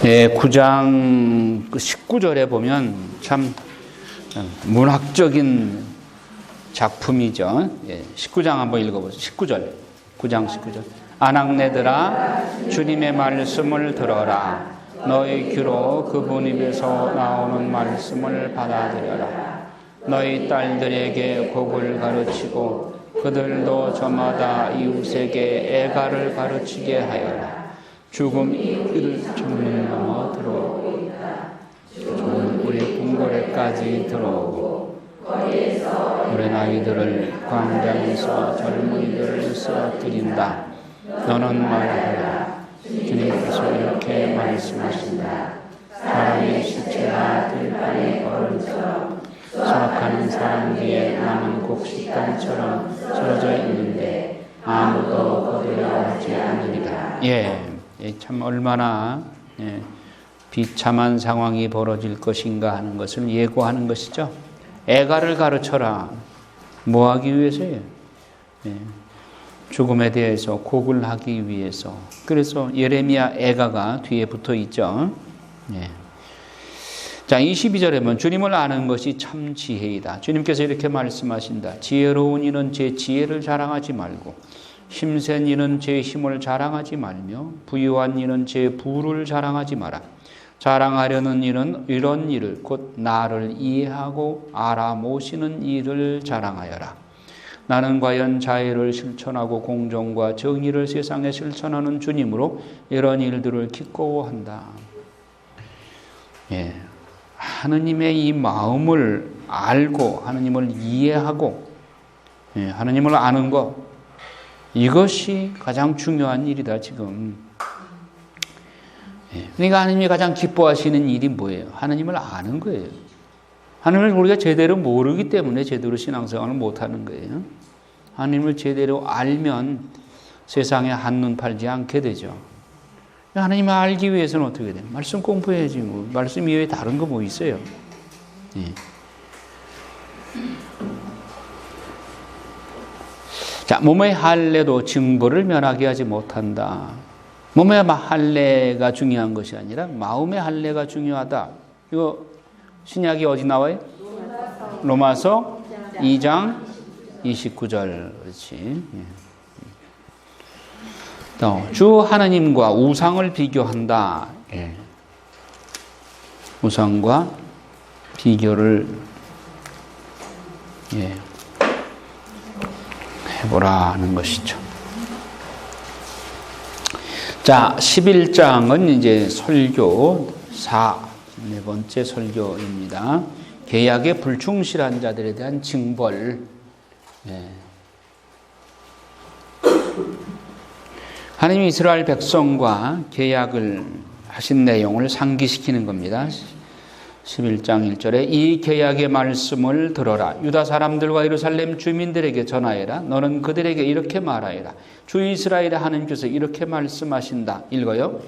9장 19절에 보면 참 문학적인 작품이죠. 19장 한번 읽어보세요. 19절. 9장 19절. 아낙네들아 주님의 말씀을 들어라. 너희 귀로 그분 입에서 나오는 말씀을 받아들여라. 너희 딸들에게 복을 가르치고 그들도 저마다 이웃에게 애가를 가르치게 하여라. 죽음 이를 정문 넘어 들어오고 죽은 우리 궁궐에까지 들어오고 우리 나이들을 광장에서 젊은이들을 쓰러뜨린다. 너는 말하라. 주님께서 이렇게 말씀하신다. 사람의 시체가 들판에 걸음처럼 수확하는 사람 뒤에 나는 곡식단처럼 쓰러져 있는데 아무도 거두려하지 않으리라. 참 얼마나 비참한 상황이 벌어질 것인가 하는 것을 예고하는 것이죠. 애가를 가르쳐라. 뭐 하기 위해서요? 죽음에 대해서 곡을 하기 위해서. 그래서 예레미야 애가가 뒤에 붙어 있죠. 자, 22절에 보면 주님을 아는 것이 참 지혜이다. 주님께서 이렇게 말씀하신다. 지혜로운 이는 제 지혜를 자랑하지 말고 힘센 이는 제 힘을 자랑하지 말며 부유한 이는 제 부를 자랑하지 마라. 자랑하려는 이는 이런 일을 곧 나를 이해하고 알아모시는 일을 자랑하여라. 나는 과연 자애를 실천하고 공정과 정의를 세상에 실천하는 주님으로 이런 일들을 기꺼워한다. 하느님의 이 마음을 알고 하느님을 이해하고 하느님을 아는 것, 이것이 가장 중요한 일이다 지금. 그러니까 하느님이 가장 기뻐하시는 일이 뭐예요? 하느님을 아는 거예요. 하느님을 우리가 제대로 모르기 때문에 제대로 신앙생활을 못하는 거예요. 하느님을 제대로 알면 세상에 한눈 팔지 않게 되죠. 하나님을 알기 위해서는 어떻게 돼요? 말씀 공부해야지 뭐. 말씀 이외에 다른 거 뭐 있어요? 자, 몸의 할례도 징벌을 면하게 하지 못한다. 몸의 할례가 중요한 것이 아니라 마음의 할례가 중요하다. 이거 신약이 어디 나와요? 로마서 2장 29절. 그렇지. 주 하나님과 우상을 비교한다. 우상과 비교를 해보라 하는 것이죠. 자, 11장은 이제 설교 4, 네 번째 설교입니다. 계약에 불충실한 자들에 대한 징벌. 하나님이 이스라엘 백성과 계약을 하신 내용을 상기시키는 겁니다. 11장 1절에 이 계약의 말씀을 들어라. 유다 사람들과 예루살렘 주민들에게 전하여라. 너는 그들에게 이렇게 말하여라. 주 이스라엘의 하나님께서 이렇게 말씀하신다. 읽어요.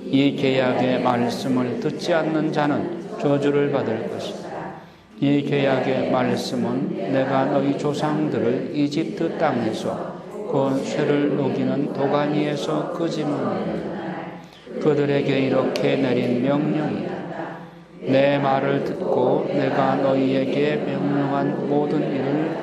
이 계약의 말씀을 듣지 않는 자는 저주를 받을 것이다. 이 계약의 말씀은 내가 너희 조상들을 이집트 땅에서 그 쇠를 녹이는 도가니에서 끄집어내는 그들에게 이렇게 내린 명령이다. 내 말을 듣고 내가 너희에게 명령한 모든 일을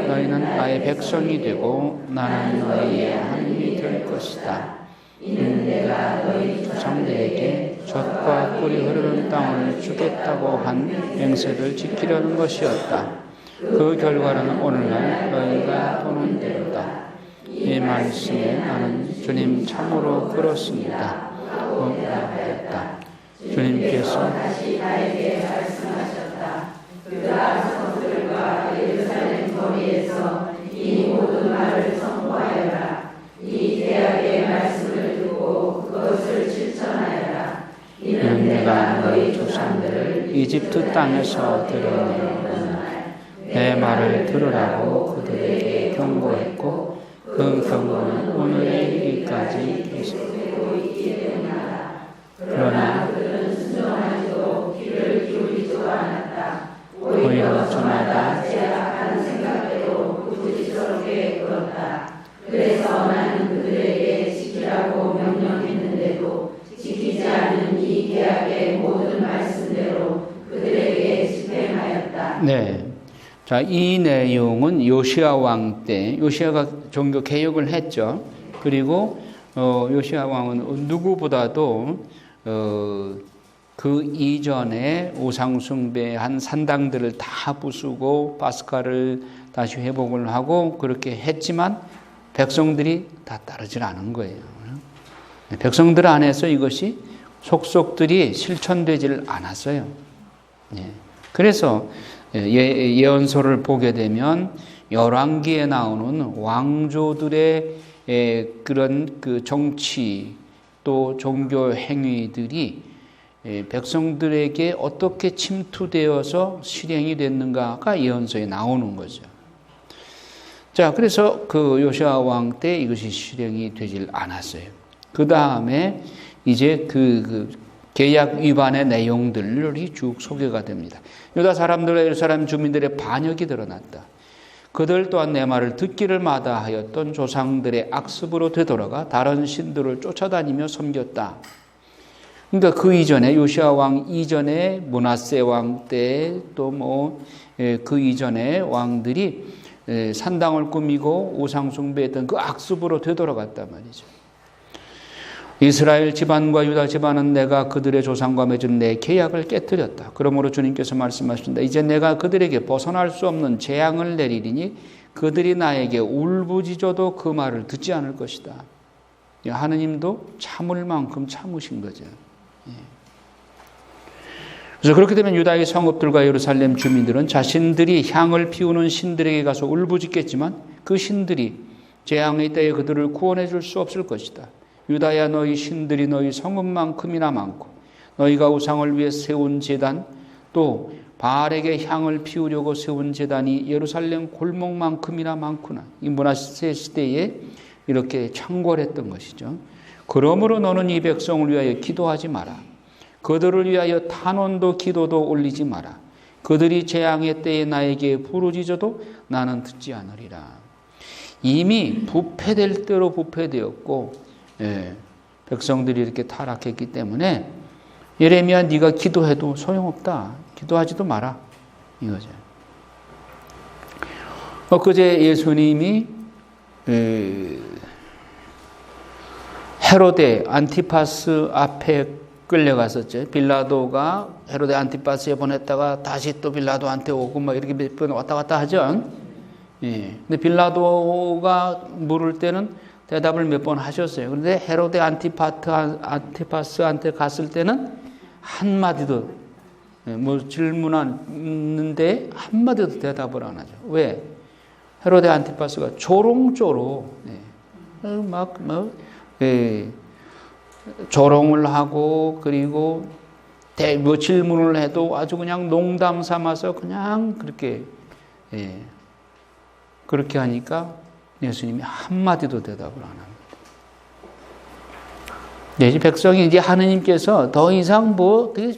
너희는 나의 백성이 되고 나는 너희의 하나님이 될 것이다. 이는 내가 너희 조상들에게 젖과 꿀이 흐르는 땅을 주겠다고 한 맹세를 지키려는 것이었다. 그 결과는 오늘날 너희가 보는 대로다. 이 말씀에 나는 주님 참으로 그렇습니다. 응답했다. 주님께서 다시 나에게 말씀하셨다. 유다 성들과 예루살렘 거리에서 이 모든 말을 선포하여라. 이 계약의 말씀을 듣고 그것을 실천하여라. 이는 내가 너희 조상들을 이집트 땅에서 데려내는 내 말을 들으라고 그들에게 경고했고 그 경고는 오늘에 이르기까지 계속되고 있기 때문이다. 그러나 그들은 순종하지도 귀를 기울이지도 않았다. 오히려 저마다 제약한 생각대로 부지스럽게 굴었다. 그래서 나는 그들에게 지키라고 명령했는데도 지키지 자, 이 내용은 요시야 왕 때, 요시야가 종교 개혁을 했죠. 그리고 요시야 왕은 누구보다도 그 이전에 우상숭배한 산당들을 다 부수고 파스카를 다시 회복을 하고 그렇게 했지만 백성들이 다 따르질 않은 거예요. 백성들 안에서 이것이 속속들이 실천되질 않았어요. 그래서 예언서를 보게 되면 열왕기에 나오는 왕조들의 그런 그 정치 또 종교 행위들이 백성들에게 어떻게 침투되어서 실행이 됐는가가 예언서에 나오는 거죠. 자, 그래서 그 요시야 왕 때 이것이 실행이 되질 않았어요. 그 다음에 이제 그 계약 위반의 내용들이 쭉 소개가 됩니다. 유다 사람들과 예루살렘 주민들의 반역이 드러났다. 그들 또한 내 말을 듣기를 마다하였던 조상들의 악습으로 되돌아가 다른 신들을 쫓아다니며 섬겼다. 그러니까 그 이전에 요시야 왕 이전에 므낫세 왕 때 또 그 이전에 왕들이 산당을 꾸미고 우상 숭배했던 그 악습으로 되돌아갔단 말이죠. 이스라엘 집안과 유다 집안은 내가 그들의 조상과 맺은 내 계약을 깨뜨렸다. 그러므로 주님께서 말씀하신다. 이제 내가 그들에게 벗어날 수 없는 재앙을 내리리니 그들이 나에게 울부짖어도 그 말을 듣지 않을 것이다. 하느님도 참을 만큼 참으신 거죠. 그래서 그렇게 되면 유다의 성읍들과 예루살렘 주민들은 자신들이 향을 피우는 신들에게 가서 울부짖겠지만 그 신들이 재앙의 때에 그들을 구원해 줄 수 없을 것이다. 유다야, 너희 신들이 너희 성읍만큼이나 많고 너희가 우상을 위해 세운 제단 또 바알에게 향을 피우려고 세운 제단이 예루살렘 골목만큼이나 많구나. 이 므낫세 시대에 이렇게 창궐했던 것이죠. 그러므로 너는 이 백성을 위하여 기도하지 마라. 그들을 위하여 탄원도 기도도 올리지 마라. 그들이 재앙의 때에 나에게 부르짖어도 나는 듣지 않으리라. 이미 부패될 대로 부패되었고 백성들이 이렇게 타락했기 때문에 예레미야 네가 기도해도 소용없다. 기도하지도 마라. 이거죠. 엊그제 예수님이 헤로데 안티파스 앞에 끌려갔었죠. 빌라도가 헤로데 안티파스에 보냈다가 다시 또 빌라도한테 오고 막 이렇게 몇 번 왔다 갔다 하죠. 근데 빌라도가 물을 때는 대답을 몇 번 하셨어요. 그런데 헤로데 안티파스한테 갔을 때는 한마디도 질문하는데 한마디도 대답을 안 하죠. 왜? 헤로데 안티파스가 조롱조로 조롱을 하고 그리고 질문을 해도 아주 그냥 농담 삼아서 그냥 그렇게 하니까 예수님이 한마디도 대답을 안 합니다. 이제 백성이 이제 하느님께서 더 이상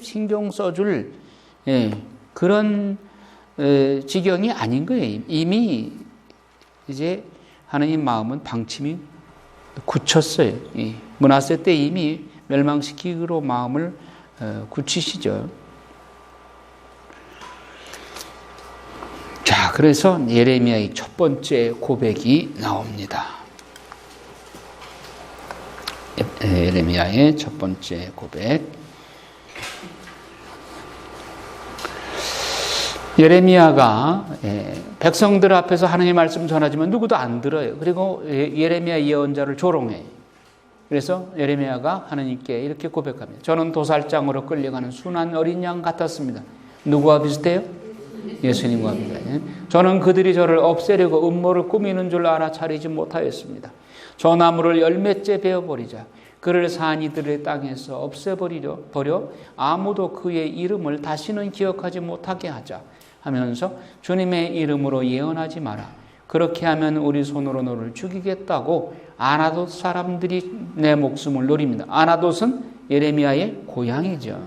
신경 써줄 그런 지경이 아닌 거예요. 이미 이제 하느님 마음은 방침이 굳혔어요. 므낫세 때 이미 멸망시키기로 마음을 굳히시죠. 자, 그래서 예레미야의 첫 번째 고백이 나옵니다. 예레미야의 첫 번째 고백. 예레미야가 백성들 앞에서 하나님의 말씀 전하지만 누구도 안 들어요. 그리고 예레미야 예언자를 조롱해요. 그래서 예레미야가 하나님께 이렇게 고백합니다. 저는 도살장으로 끌려가는 순한 어린 양 같았습니다. 누구와 비슷해요? 예수님과 비슷해요. 저는 그들이 저를 없애려고 음모를 꾸미는 줄 알아차리지 못하였습니다. 저 나무를 열매째 베어버리자. 그를 산이들의 땅에서 없애버려 아무도 그의 이름을 다시는 기억하지 못하게 하자 하면서 주님의 이름으로 예언하지 마라. 그렇게 하면 우리 손으로 너를 죽이겠다고 아나돗 사람들이 내 목숨을 노립니다. 아나돗은 예레미야의 고향이죠.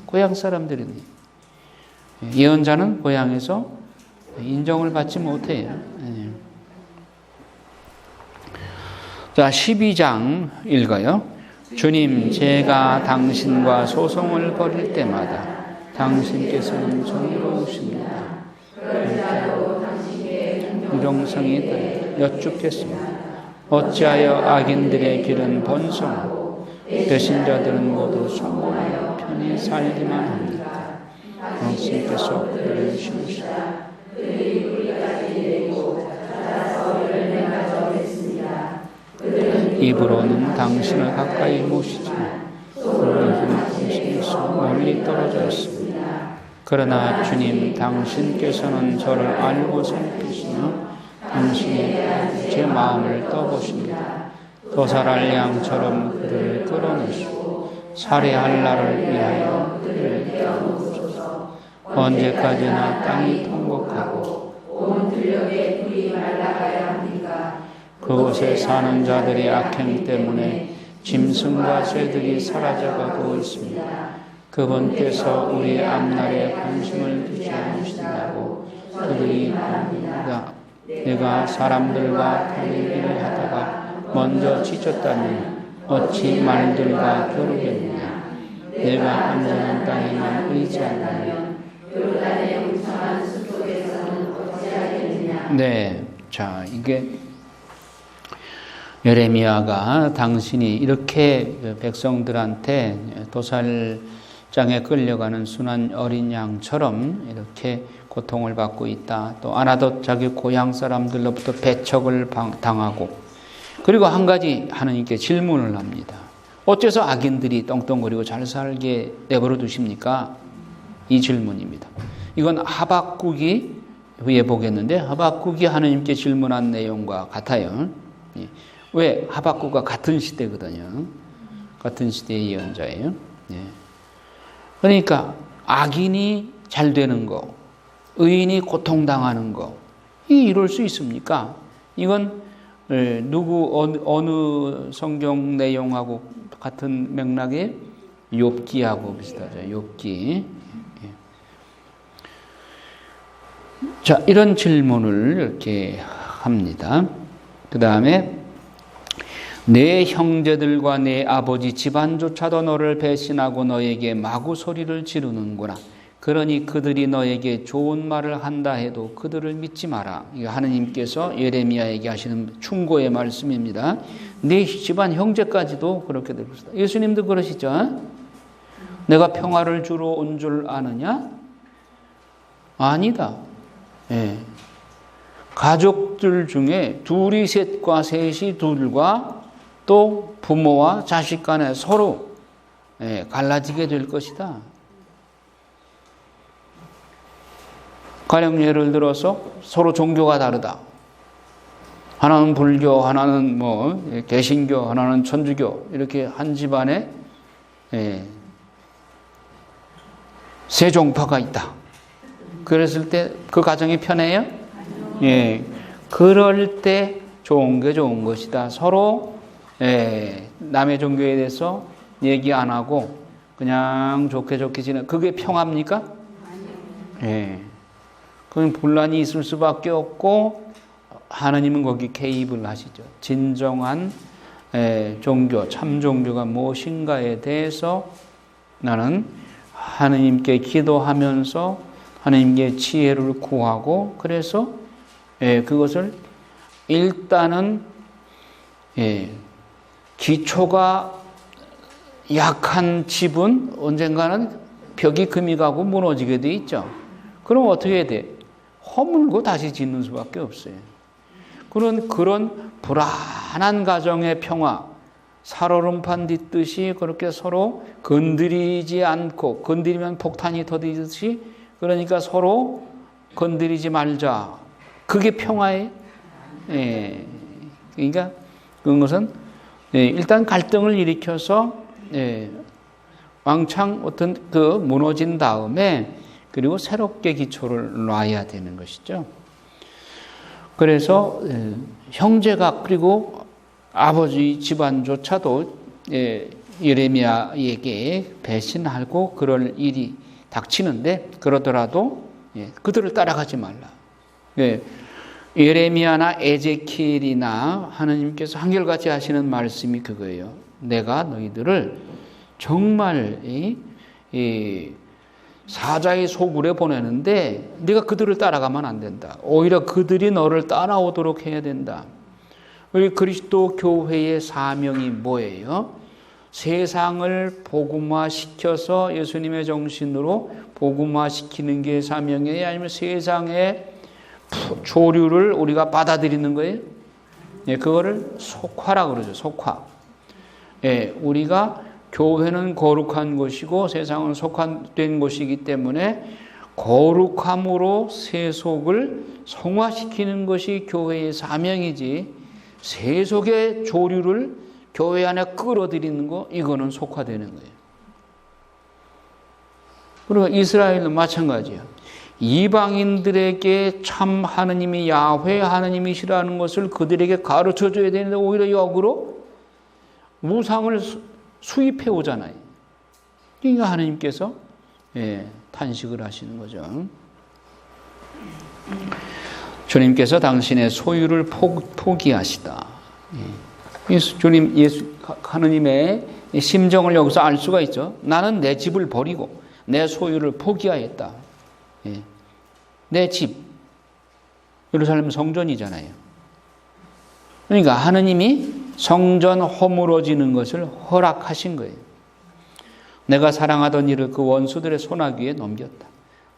고향 사람들이니 예언자는 고향에서 인정을 받지 못해요. 자, 12장 읽어요. 주님, 제가 당신과 소송을 벌일 때마다 당신께서는 정의로우십니다. 그럴 때도 명성이 여쭙겠습니다. 어찌하여 악인들의 길은 번성하고 배신자들은 모두 성공하여 편히 살기만 합니까? 당신께서 그들을 심으시다. 입으로는 당신을 가까이 모시지만 그들은 당신에서 멀리 떨어져 있습니다. 그러나 주님, 당신께서는 저를 알고 살피시며 당신이 제 마음을 떠보십니다. 도살할 양처럼 그들을 끌어내시고 살해할 날을 위하여 그들을 떼어놓으소서. 언제까지나 땅이 통곡하고 온 들녘의 불이 말라가야 합니까? 그곳에 사는 자들의 악행 때문에 짐승과 새들이 사라져가고 있습니다. 그분께서 우리의 앞날에 관심을 두지 않으신다고 그들이 말합니다. 내가 사람들과 다니기를 하다가 먼저 지쳤다면 어찌 말들과 겨루겠느냐. 내가 안전한 땅에만 의지한다면 요르단의 음성한 숲속에서는 어찌하겠느냐. 네, 자, 이게 예레미야가 당신이 이렇게 백성들한테 도살장에 끌려가는 순한 어린 양처럼 이렇게 고통을 받고 있다. 또 아나돗 자기 고향 사람들로부터 배척을 당하고, 그리고 한 가지 하나님께 질문을 합니다. 어째서 악인들이 떵떵거리고 잘 살게 내버려 두십니까? 이 질문입니다. 이건 하박국이 후에 보겠는데 하박국이 하나님께 질문한 내용과 같아요. 왜? 하박국과 같은 시대거든요. 같은 시대의 예언자예요. 그러니까 악인이 잘 되는 거, 의인이 고통당하는 거, 이 이룰 수 있습니까? 이건 어느 성경 내용하고 같은 맥락의 욥기하고 비슷하죠. 욥기. 자, 이런 질문을 이렇게 합니다. 그 다음에 내 형제들과 내 아버지 집안조차도 너를 배신하고 너에게 마구 소리를 지르는구나. 그러니 그들이 너에게 좋은 말을 한다 해도 그들을 믿지 마라. 이거 하느님께서 예레미야에게 하시는 충고의 말씀입니다. 네 집안 형제까지도 그렇게 될 것이다. 예수님도 그러시죠. 내가 평화를 주러 온 줄 아느냐? 아니다. 예. 가족들 중에 둘이 셋과 셋이 둘과 또 부모와 자식 간에 서로 갈라지게 될 것이다. 가령 예를 들어서 서로 종교가 다르다. 하나는 불교, 하나는 개신교, 하나는 천주교, 이렇게 한 집안에 세 종파가 있다. 그랬을 때 그 가정이 편해요? 예. 그럴 때 좋은 게 좋은 것이다. 서로 남의 종교에 대해서 얘기 안 하고 그냥 좋게 지내. 그게 평화입니까? 예. 그건 분란이 있을 수밖에 없고 하나님은 거기 개입을 하시죠. 진정한 종교, 참 종교가 무엇인가에 대해서 나는 하나님께 기도하면서 하나님께 지혜를 구하고, 그래서 그것을 일단은 기초가 약한 집은 언젠가는 벽이 금이 가고 무너지게 돼 있죠. 그럼 어떻게 해야 돼? 허물고 다시 짓는 수밖에 없어요. 그런 불안한 가정의 평화, 살얼음판 딛듯이 그렇게 서로 건드리지 않고, 건드리면 폭탄이 터지듯이, 그러니까 서로 건드리지 말자. 그게 평화예요. 그러니까 그것은 일단 갈등을 일으켜서 왕창 어떤 무너진 다음에 그리고 새롭게 기초를 놔야 되는 것이죠. 그래서 형제가, 그리고 아버지 집안조차도 예레미야에게 배신하고 그럴 일이 닥치는데, 그러더라도 그들을 따라가지 말라. 예레미야나 에제키엘이나 하나님께서 한결같이 하시는 말씀이 그거예요. 내가 너희들을 정말 사자의 소굴에 보내는데 네가 그들을 따라가면 안 된다. 오히려 그들이 너를 따라오도록 해야 된다. 우리 그리스도 교회의 사명이 뭐예요? 세상을 복음화시켜서 예수님의 정신으로 복음화시키는 게 사명이에요? 아니면 세상의 조류를 우리가 받아들이는 거예요? 예, 그거를 속화라고 그러죠. 속화. 예, 우리가 교회는 거룩한 것이고 세상은 속화된 것이기 때문에 거룩함으로 세속을 성화시키는 것이 교회의 사명이지, 세속의 조류를 교회 안에 끌어들이는 거, 이거는 속화되는 거예요. 그리고 이스라엘도 마찬가지예요. 이방인들에게 참 하느님이 야훼 하느님이시라는 것을 그들에게 가르쳐 줘야 되는데 오히려 역으로 우상을 수입해 오잖아요. 그러니까 하느님께서 탄식을 하시는 거죠. 주님께서 당신의 소유를 포기하시다. 주님, 하느님의 심정을 여기서 알 수가 있죠. 나는 내 집을 버리고 내 소유를 포기하였다. 내 집, 예루살렘 성전이잖아요. 그러니까 하느님이 성전 허물어지는 것을 허락하신 거예요. 내가 사랑하던 이를 그 원수들의 손아귀에 넘겼다.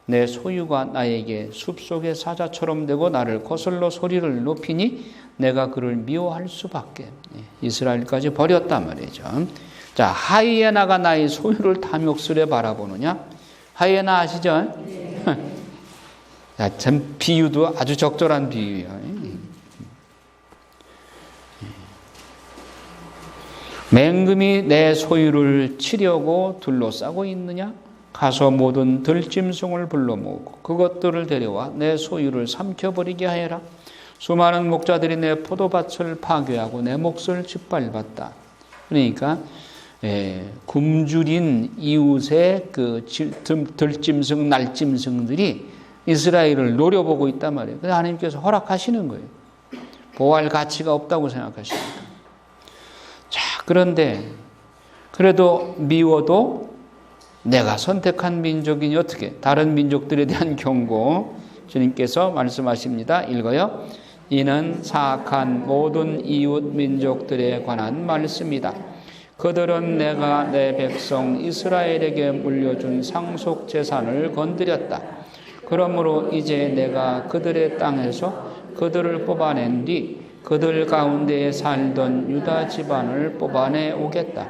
내 소유가 나에게 숲속의 사자처럼 되고 나를 거슬러 소리를 높이니 내가 그를 미워할 수밖에. 이스라엘까지 버렸단 말이죠. 자, 하이에나가 나의 소유를 탐욕스레 바라보느냐? 하이에나 아시죠? 자, 참 비유도 아주 적절한 비유예요. 맹금이 내 소유를 치려고 둘러싸고 있느냐? 가서 모든 들짐승을 불러 모으고 그것들을 데려와 내 소유를 삼켜버리게 하여라. 수많은 목자들이 내 포도밭을 파괴하고 내 몫을 짓밟았다. 그러니까 굶주린 이웃의 그 들짐승, 날짐승들이 이스라엘을 노려보고 있단 말이에요. 그래서 하나님께서 허락하시는 거예요. 보호할 가치가 없다고 생각하십니다. 자, 그런데 그래도 미워도 내가 선택한 민족이니 어떻게? 다른 민족들에 대한 경고 주님께서 말씀하십니다. 읽어요. 이는 사악한 모든 이웃 민족들에 관한 말씀이다. 그들은 내가 내 백성 이스라엘에게 물려준 상속 재산을 건드렸다. 그러므로 이제 내가 그들의 땅에서 그들을 뽑아낸 뒤 그들 가운데에 살던 유다 집안을 뽑아내 오겠다.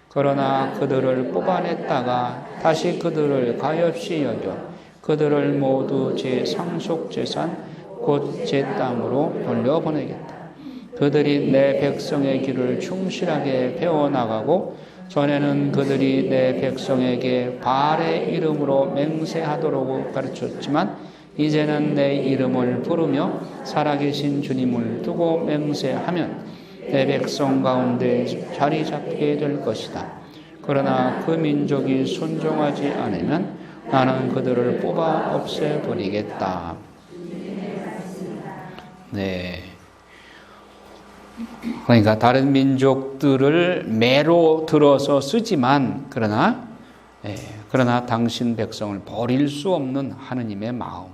그러나 그들을 뽑아냈다가 다시 그들을 가엾이 여겨 그들을 모두 제 상속 재산 곧 제 땅으로 돌려보내겠다. 그들이 내 백성의 길을 충실하게 배워나가고 전에는 그들이 내 백성에게 바알의 이름으로 맹세하도록 가르쳤지만 이제는 내 이름을 부르며 살아계신 주님을 두고 맹세하면 내 백성 가운데 자리 잡게 될 것이다. 그러나 그 민족이 순종하지 않으면 나는 그들을 뽑아 없애버리겠다. 네. 그러니까 다른 민족들을 매로 들어서 쓰지만 그러나 당신 백성을 버릴 수 없는 하느님의 마음.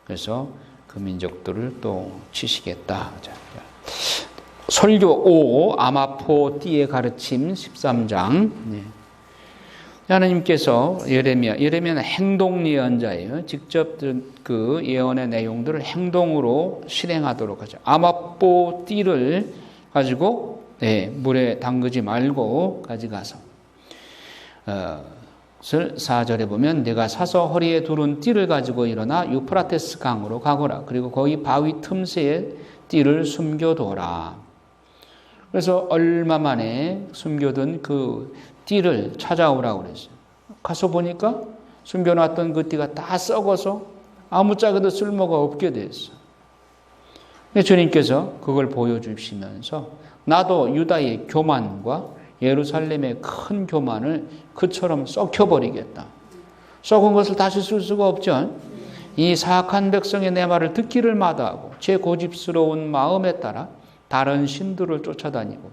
그래서 그 민족들을 또 치시겠다. 설교 5 아마포 띠의 가르침 13장. 하나님께서 예레미야는 행동 예언자예요. 직접 그 예언의 내용들을 행동으로 실행하도록 하죠. 아마포 띠를 가지고 물에 담그지 말고 가져가서 4절에 보면 내가 사서 허리에 두른 띠를 가지고 일어나 유프라테스 강으로 가거라. 그리고 거기 바위 틈새에 띠를 숨겨둬라. 그래서 얼마 만에 숨겨둔 그 띠를 찾아오라고 그랬어요. 가서 보니까 숨겨놨던 그 띠가 다 썩어서 아무짝에도 쓸모가 없게 됐어. 주님께서 그걸 보여주시면서 나도 유다의 교만과 예루살렘의 큰 교만을 그처럼 썩혀버리겠다. 썩은 것을 다시 쓸 수가 없죠. 이 사악한 백성의 내 말을 듣기를 마다하고 제 고집스러운 마음에 따라 다른 신들을 쫓아다니고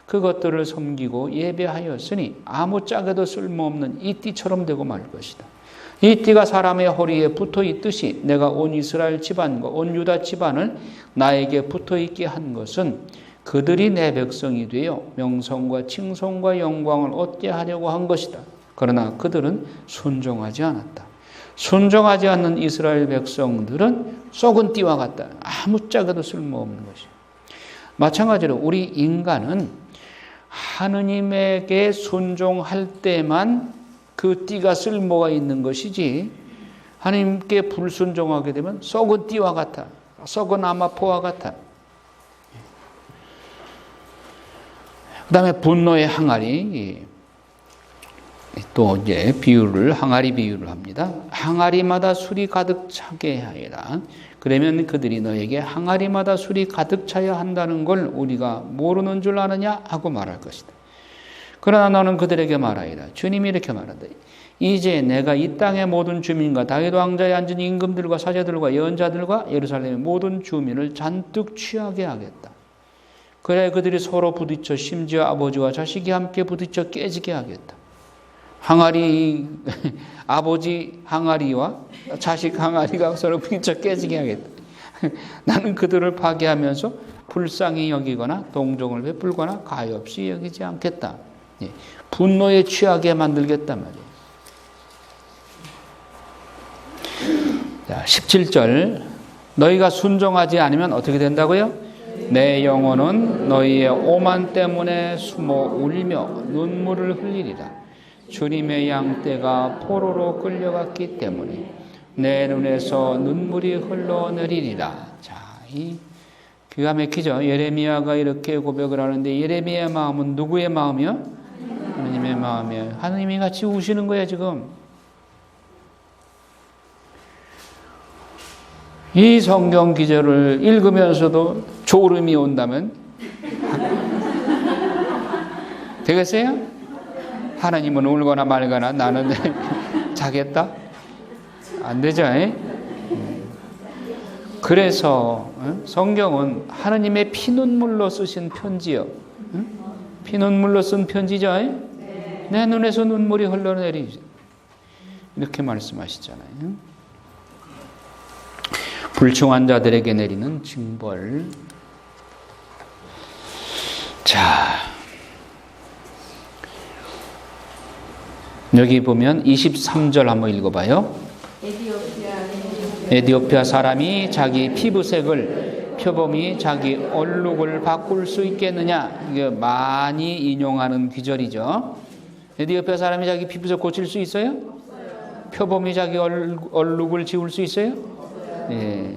그것들을 섬기고 예배하였으니 아무짝에도 쓸모없는 이 띠처럼 되고 말 것이다. 이 띠가 사람의 허리에 붙어 있듯이 내가 온 이스라엘 집안과 온 유다 집안을 나에게 붙어 있게 한 것은 그들이 내 백성이 되어 명성과 칭송과 영광을 얻게 하려고 한 것이다. 그러나 그들은 순종하지 않았다. 순종하지 않는 이스라엘 백성들은 썩은 띠와 같다. 아무짝에도 쓸모없는 것이다. 마찬가지로 우리 인간은 하느님에게 순종할 때만 그 띠가 쓸모가 있는 것이지 하나님께 불순종하게 되면 썩은 띠와 같아. 썩은 아마포와 같아. 그 다음에 분노의 항아리. 또 이제 항아리 비유를 합니다. 항아리마다 술이 가득 차게 하여라. 그러면 그들이 너에게 항아리마다 술이 가득 차야 한다는 걸 우리가 모르는 줄 아느냐 하고 말할 것이다. 그러나 너는 그들에게 말하리라. 주님이 이렇게 말한다. 이제 내가 이 땅의 모든 주민과 다윗 왕자에 앉은 임금들과 사제들과 예언자들과 예루살렘의 모든 주민을 잔뜩 취하게 하겠다. 그래 그들이 서로 부딪혀 심지어 아버지와 자식이 함께 부딪혀 깨지게 하겠다. 항아리 아버지 항아리와 자식 항아리가 서로 부딪혀 깨지게 하겠다. 나는 그들을 파괴하면서 불쌍히 여기거나 동정을 베풀거나 가엾이 여기지 않겠다. 분노에 취하게 만들겠단 말이에요. 자, 17절 너희가 순종하지 않으면 어떻게 된다고요? 내 영혼은 너희의 오만 때문에 숨어 울며 눈물을 흘리리라. 주님의 양떼가 포로로 끌려갔기 때문에 내 눈에서 눈물이 흘러내리리라. 자, 이 기가 막히죠. 예레미야가 이렇게 고백을 하는데 예레미야의 마음은 누구의 마음이요? 하나님의 마음이에요. 하나님이 같이 우시는 거예요, 지금. 이 성경 기절을 읽으면서도 졸음이 온다면 되겠어요? 하나님은 울거나 말거나 나는 자겠다? 안 되죠? 그래서 성경은 하나님의 피눈물로 쓰신 편지요. 피눈물로 쓴 편지죠? 내 눈에서 눈물이 흘러내리지. 이렇게 말씀하시잖아요. 불충한 자들에게 내리는 징벌. 자, 여기 보면 23절 한번 읽어봐요. 에디오피아 사람이 자기 피부색을 표범이 자기 얼룩을 바꿀 수 있겠느냐. 이게 많이 인용하는 귀절이죠. 에디오피아 사람이 자기 피부색 고칠 수 있어요? 표범이 자기 얼룩을 지울 수 있어요? 예.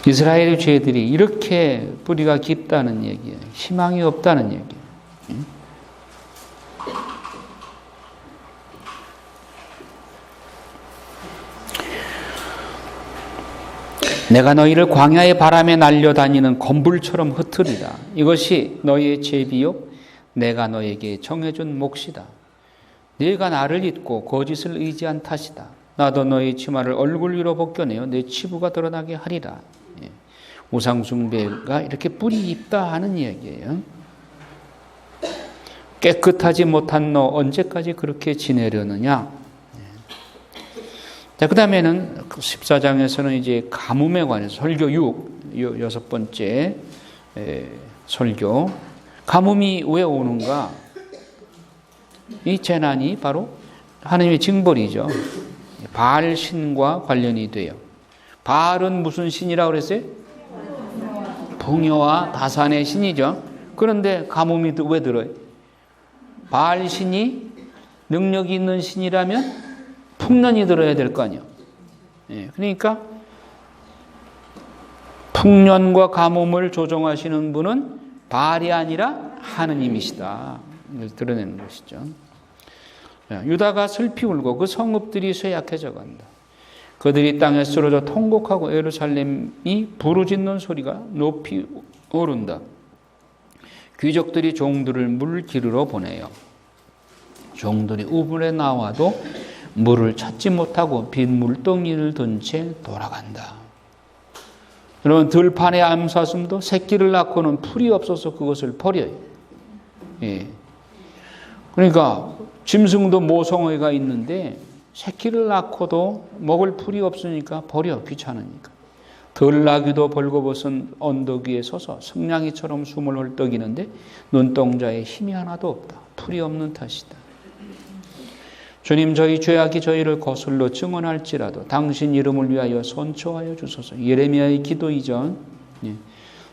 이스라엘의 죄들이 이렇게 뿌리가 깊다는 얘기예요. 희망이 없다는 얘기예요. 내가 너희를 광야의 바람에 날려다니는 건불처럼 흩으리라. 이것이 너희의 제비요 내가 너에게 정해준 몫이다. 네가 나를 잊고 거짓을 의지한 탓이다. 나도 너희 치마를 얼굴 위로 벗겨내어 내 치부가 드러나게 하리라. 우상숭배가 이렇게 뿌리 깊다 하는 얘기예요. 깨끗하지 못한 너 언제까지 그렇게 지내려느냐. 자, 그 다음에는 14장에서는 이제 가뭄에 관해서 설교 6, 여섯 번째 설교. 가뭄이 왜 오는가? 이 재난이 바로 하나님의 징벌이죠. 바알 신과 관련이 돼요. 바알은 무슨 신이라고 그랬어요? 풍요와 다산의 신이죠. 그런데 가뭄이 왜 들어요? 바알 신이 능력이 있는 신이라면 풍년이 들어야 될 거 아니에요. 그러니까 풍년과 가뭄을 조정하시는 분은 바알이 아니라 하느님이시다. 이걸 드러내는 것이죠. 유다가 슬피 울고 그 성읍들이 쇠약해져 간다. 그들이 땅에 쓰러져 통곡하고 예루살렘이 부르짖는 소리가 높이 오른다. 귀족들이 종들을 물 기르러 보내요. 종들이 우물에 나와도 물을 찾지 못하고 빈 물동이를 든 채 돌아간다. 여러분 들판의 암사슴도 새끼를 낳고는 풀이 없어서 그것을 버려요. 예. 그러니까 짐승도 모성애가 있는데 새끼를 낳고도 먹을 풀이 없으니까 버려, 귀찮으니까. 들나귀도 벌거벗은 언덕 위에 서서 승냥이처럼 숨을 헐떡이는데 눈동자에 힘이 하나도 없다. 풀이 없는 탓이다. 주님, 저희 죄악이 저희를 거슬러 증언할지라도 당신 이름을 위하여 선처하여 주소서. 예레미야의 기도 이전,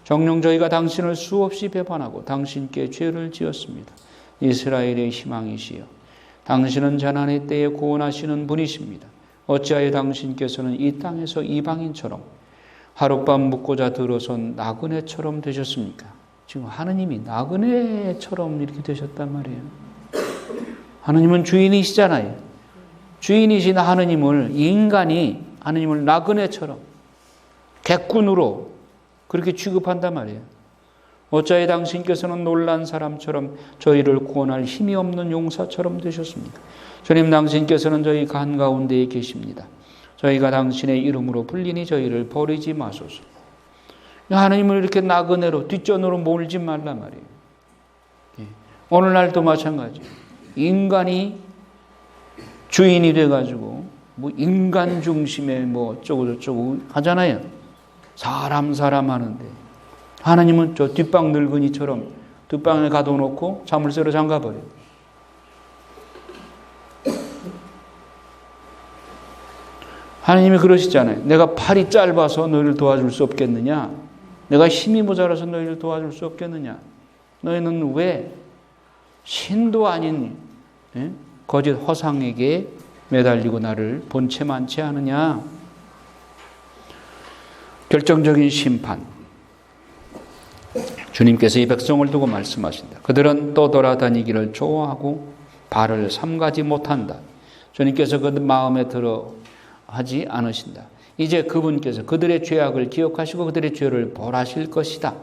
정녕 저희가 당신을 수없이 배반하고 당신께 죄를 지었습니다. 이스라엘의 희망이시여, 당신은 재난의 때에 구원하시는 분이십니다. 어찌하여 당신께서는 이 땅에서 이방인처럼 하룻밤 묵고자 들어선 나그네처럼 되셨습니까? 지금 하느님이 나그네처럼 이렇게 되셨단 말이에요. 하느님은 주인이시잖아요. 주인이신 하느님을, 인간이 하느님을 나그네처럼 객군으로 그렇게 취급한단 말이에요. 어찌하여 당신께서는 놀란 사람처럼 저희를 구원할 힘이 없는 용사처럼 되셨습니까? 주님, 당신께서는 저희 간 가운데에 계십니다. 저희가 당신의 이름으로 불리니 저희를 버리지 마소서. 하느님을 이렇게 나그네로 뒷전으로 몰지 말란 말이에요. 오늘날도 마찬가지예요. 인간이 주인이 돼가지고 뭐 인간 중심의 뭐 어쩌고 저쩌고 하잖아요. 사람 하는데 하나님은 저 뒷방 늙은이처럼 뒷방에 가둬놓고 자물쇠로 잠가버려요. 하나님이 그러시잖아요. 내가 팔이 짧아서 너희를 도와줄 수 없겠느냐? 내가 힘이 모자라서 너희를 도와줄 수 없겠느냐? 너희는 왜 신도 아닌 거짓 허상에게 매달리고 나를 본체만 채하느냐? 결정적인 심판. 주님께서 이 백성을 두고 말씀하신다. 그들은 또 돌아다니기를 좋아하고 발을 삼가지 못한다. 주님께서 그 마음에 들어 하지 않으신다. 이제 그분께서 그들의 죄악을 기억하시고 그들의 죄를 벌하실 것이다.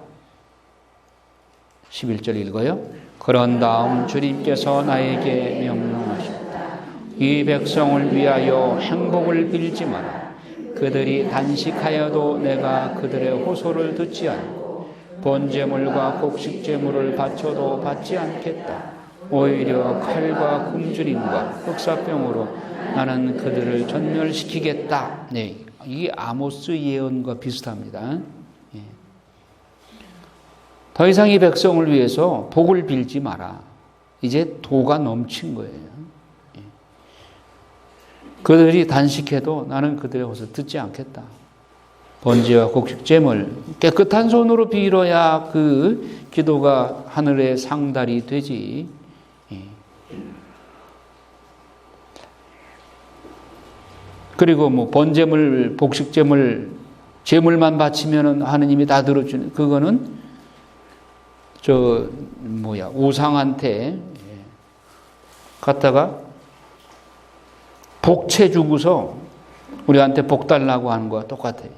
11절 읽어요. 그런 다음 주님께서 나에게 명령하셨다. 이 백성을 위하여 행복을 빌지 마라. 그들이 단식하여도 내가 그들의 호소를 듣지 않고 번제물과 곡식제물을 바쳐도 받지 않겠다. 오히려 칼과 굶주림과 흑사병으로 나는 그들을 전멸시키겠다. 네, 이게 아모스 예언과 비슷합니다. 더 이상 이 백성을 위해서 복을 빌지 마라. 이제 도가 넘친 거예요. 그들이 단식해도 나는 그들의 호소를 듣지 않겠다. 번제와 곡식제물 깨끗한 손으로 빌어야 그 기도가 하늘의 상달이 되지. 그리고 뭐 번제물, 곡식제물, 제물만 바치면은 하느님이 다 들어주는 그거는 우상한테 갖다가 복채 주고서 우리한테 복 달라고 하는 거와 똑같아요.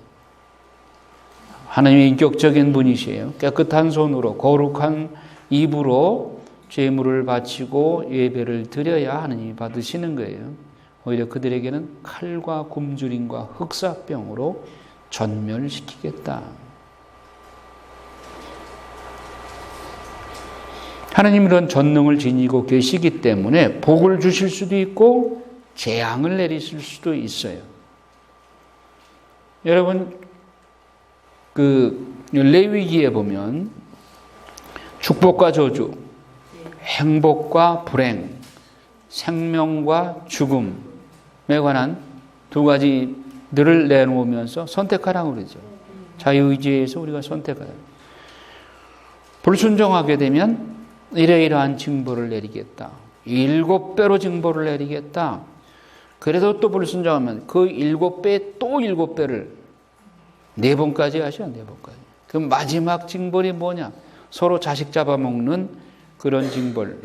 하나님의 인격적인 분이시에요. 깨끗한 손으로 거룩한 입으로 제물을 바치고 예배를 드려야 하느님이 받으시는 거예요. 오히려 그들에게는 칼과 굶주림과 흑사병으로 전멸시키겠다. 하나님은 이런 전능을 지니고 계시기 때문에 복을 주실 수도 있고 재앙을 내리실 수도 있어요. 여러분, 그 레위기에 보면 축복과 저주, 행복과 불행, 생명과 죽음에 관한 두 가지들을 내놓으면서 선택하라고 그러죠. 자유의지에서 우리가 선택하라. 불순종하게 되면 이러이러한 징벌을 내리겠다. 7배로 징벌을 내리겠다. 그래도 또 불순종하면 그 7배 또 7배를 4번까지 하셔. 4번까지. 그럼 마지막 징벌이 뭐냐? 서로 자식 잡아먹는 그런 징벌.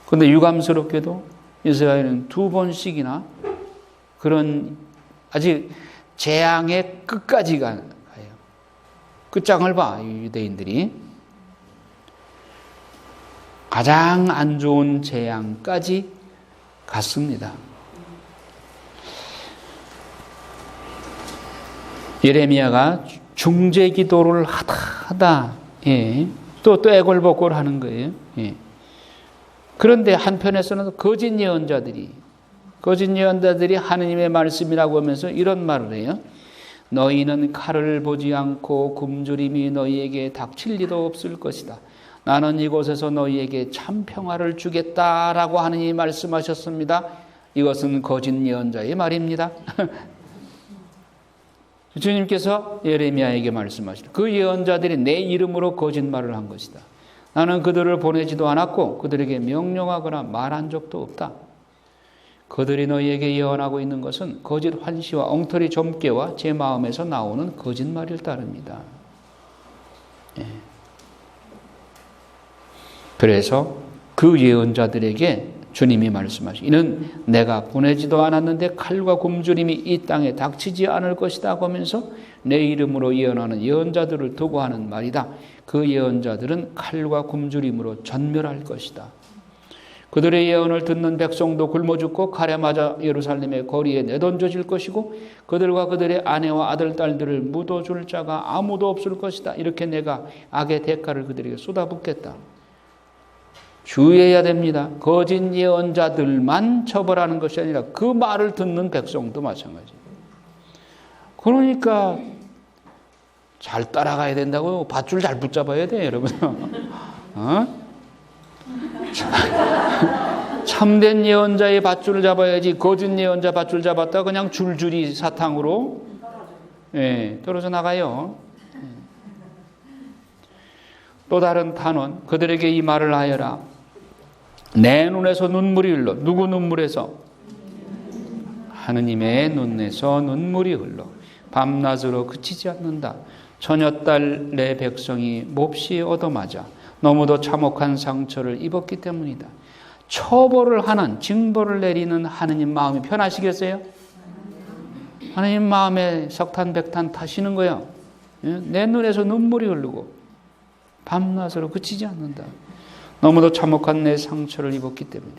그런데 유감스럽게도 이스라엘은 2번씩이나 그런 아직 재앙의 끝까지 가요. 끝장을 봐, 유대인들이. 가장 안 좋은 재앙까지 갔습니다. 예레미야가 중재 기도를 하다 예. 또 애걸복걸 하는 거예요. 예. 그런데 한편에서는 거짓 예언자들이 하느님의 말씀이라고 하면서 이런 말을 해요. 너희는 칼을 보지 않고 굶주림이 너희에게 닥칠 리도 없을 것이다. 나는 이곳에서 너희에게 참 평화를 주겠다라고 하느님이 말씀하셨습니다. 이것은 거짓 예언자의 말입니다. 주님께서 예레미야에게 말씀하시다. 그 예언자들이 내 이름으로 거짓말을 한 것이다. 나는 그들을 보내지도 않았고 그들에게 명령하거나 말한 적도 없다. 그들이 너희에게 예언하고 있는 것은 거짓 환시와 엉터리 점괘와 제 마음에서 나오는 거짓말일 따릅니다. 예. 그래서 그 예언자들에게 주님이 말씀하시고 이는 내가 보내지도 않았는데 칼과 굶주림이 이 땅에 닥치지 않을 것이다 하면서 내 이름으로 예언하는 예언자들을 두고 하는 말이다. 그 예언자들은 칼과 굶주림으로 전멸할 것이다. 그들의 예언을 듣는 백성도 굶어 죽고 칼에 맞아 예루살렘의 거리에 내던져질 것이고 그들과 그들의 아내와 아들, 딸들을 묻어줄 자가 아무도 없을 것이다. 이렇게 내가 악의 대가를 그들에게 쏟아붓겠다. 주의해야 됩니다. 거짓 예언자들만 처벌하는 것이 아니라 그 말을 듣는 백성도 마찬가지예요. 그러니까 잘 따라가야 된다고요. 밧줄 잘 붙잡아야 돼, 여러분. 참된 예언자의 밧줄을 잡아야지 거짓 예언자 밧줄 잡았다 그냥 줄줄이 사탕으로 떨어져 나가요. 또 다른 탄원 그들에게 이 말을 하여라. 내 눈에서 눈물이 흘러. 누구 눈물에서? 하느님의 눈에서 눈물이 흘러. 밤낮으로 그치지 않는다. 처녀딸 내 백성이 몹시 얻어맞아 너무도 참혹한 상처를 입었기 때문이다. 처벌을 하는 징벌을 내리는 하느님 마음이 편하시겠어요? 하느님 마음에 석탄백탄 타시는 거예요. 내 눈에서 눈물이 흐르고 밤낮으로 그치지 않는다. 너무도 참혹한 내 상처를 입었기 때문에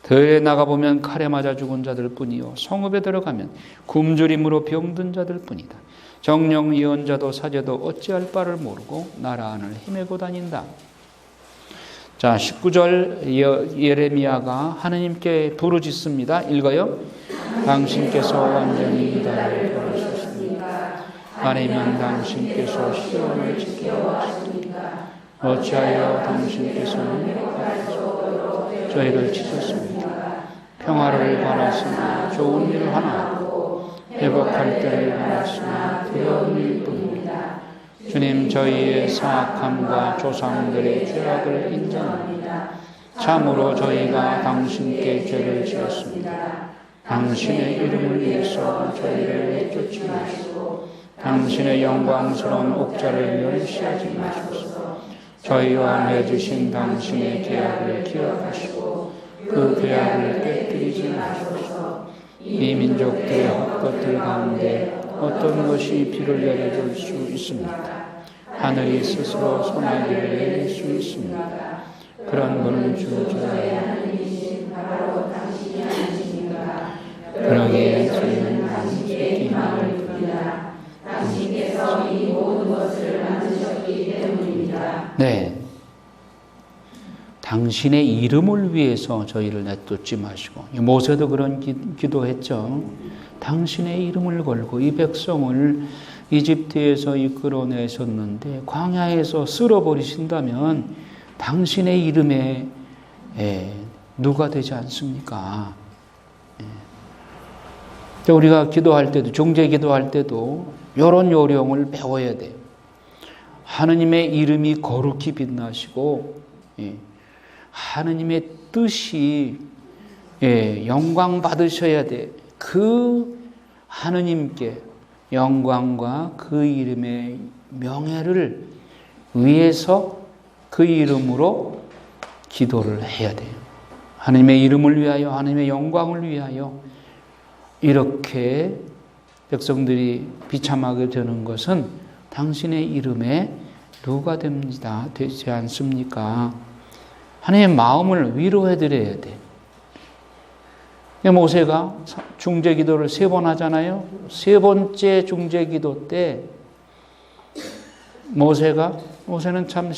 들에 나가보면 칼에 맞아 죽은 자들 뿐이요 성읍에 들어가면 굶주림으로 병든 자들 뿐이다. 정령 예언자도 사제도 어찌할 바를 모르고 나라 안을 헤매고 다닌다. 자, 19절 예레미야가 하느님께 부르짖습니다. 읽어요. 당신께서 완전히 나를 버리셨습니까? 아니면 당신께서 시온을 지켜왔습니까? 어찌하여 당신께서는 저희를 치셨습니까? 평화를 바랐으나 좋은 일을 하나 없고 회복할 때를 바랐으나 두려운 일뿐입니다. 주님, 저희의 사악함과 조상들의 죄악을 인정합니다. 참으로 저희가 당신께 죄를 지었습니다. 당신의 이름을 위해서 저희를 내쫓지 마시고 당신의 영광스러운 옥자를 멸시하지 마소서. 저희와 맺으신 당신의 계약을 기억하시고 그 계약을 깨뜨리지 마소서. 이 민족들의 헛것들 가운데 어떤 것이 비를 내려줄 수 있습니까? 하늘이 스스로 소나기를 내릴 수 있습니다. 그런 분은 주저의 하나님이신 바로 당신이 아니십니까? 그러기에 저희는 당신께 희망을 둡니다. 당신께서 이 모든 것을 만드셨기 때문입니다. 네, 당신의 이름을 위해서 저희를 내쫓지 마시고 모세도 그런 기도했죠. 당신의 이름을 걸고 이 백성을 이집트에서 이끌어내셨는데 광야에서 쓸어버리신다면 당신의 이름에 누가 되지 않습니까? 우리가 기도할 때도 중재 기도할 때도 이런 요령을 배워야 돼요. 하느님의 이름이 거룩히 빛나시고 하느님의 뜻이 영광 받으셔야 돼. 그 하느님께 영광과 그 이름의 명예를 위해서 그 이름으로 기도를 해야 돼요. 하느님의 이름을 위하여 하느님의 영광을 위하여 이렇게 백성들이 비참하게 되는 것은 당신의 이름에 누가 됩니다. 되지 않습니까? 하나님의 마음을 위로해드려야 돼. 모세가 중재기도를 3번 하잖아요. 3번째 중재기도 때 모세는 참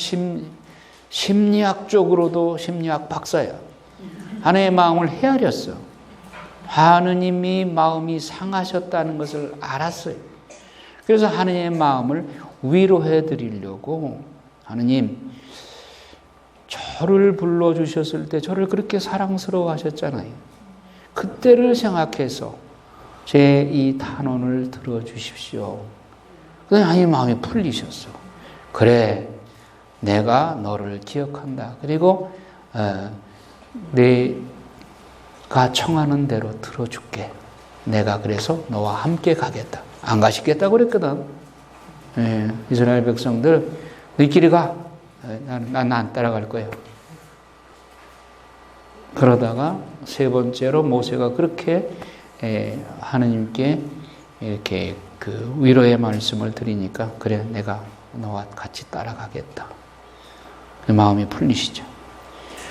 심리학적으로도 심리학 박사야. 하나님의 마음을 헤아렸어. 하느님이 마음이 상하셨다는 것을 알았어요. 그래서 하느님의 마음을 위로해 드리려고, 하느님, 저를 불러주셨을 때 저를 그렇게 사랑스러워 하셨잖아요. 그때를 생각해서 제 이 탄원을 들어주십시오. 그래서 하나님 마음이 풀리셨어. 그래, 내가 너를 기억한다. 그리고 내가 청하는 대로 들어줄게. 내가 그래서 너와 함께 가겠다. 안 가시겠다고 그랬거든. 이스라엘 백성들, 너희끼리 가. 난 안 따라갈 거야. 그러다가 세 번째로 모세가 그렇게 하느님께 이렇게 그 위로의 말씀을 드리니까, 그래, 내가 너와 같이 따라가겠다. 그 마음이 풀리시죠.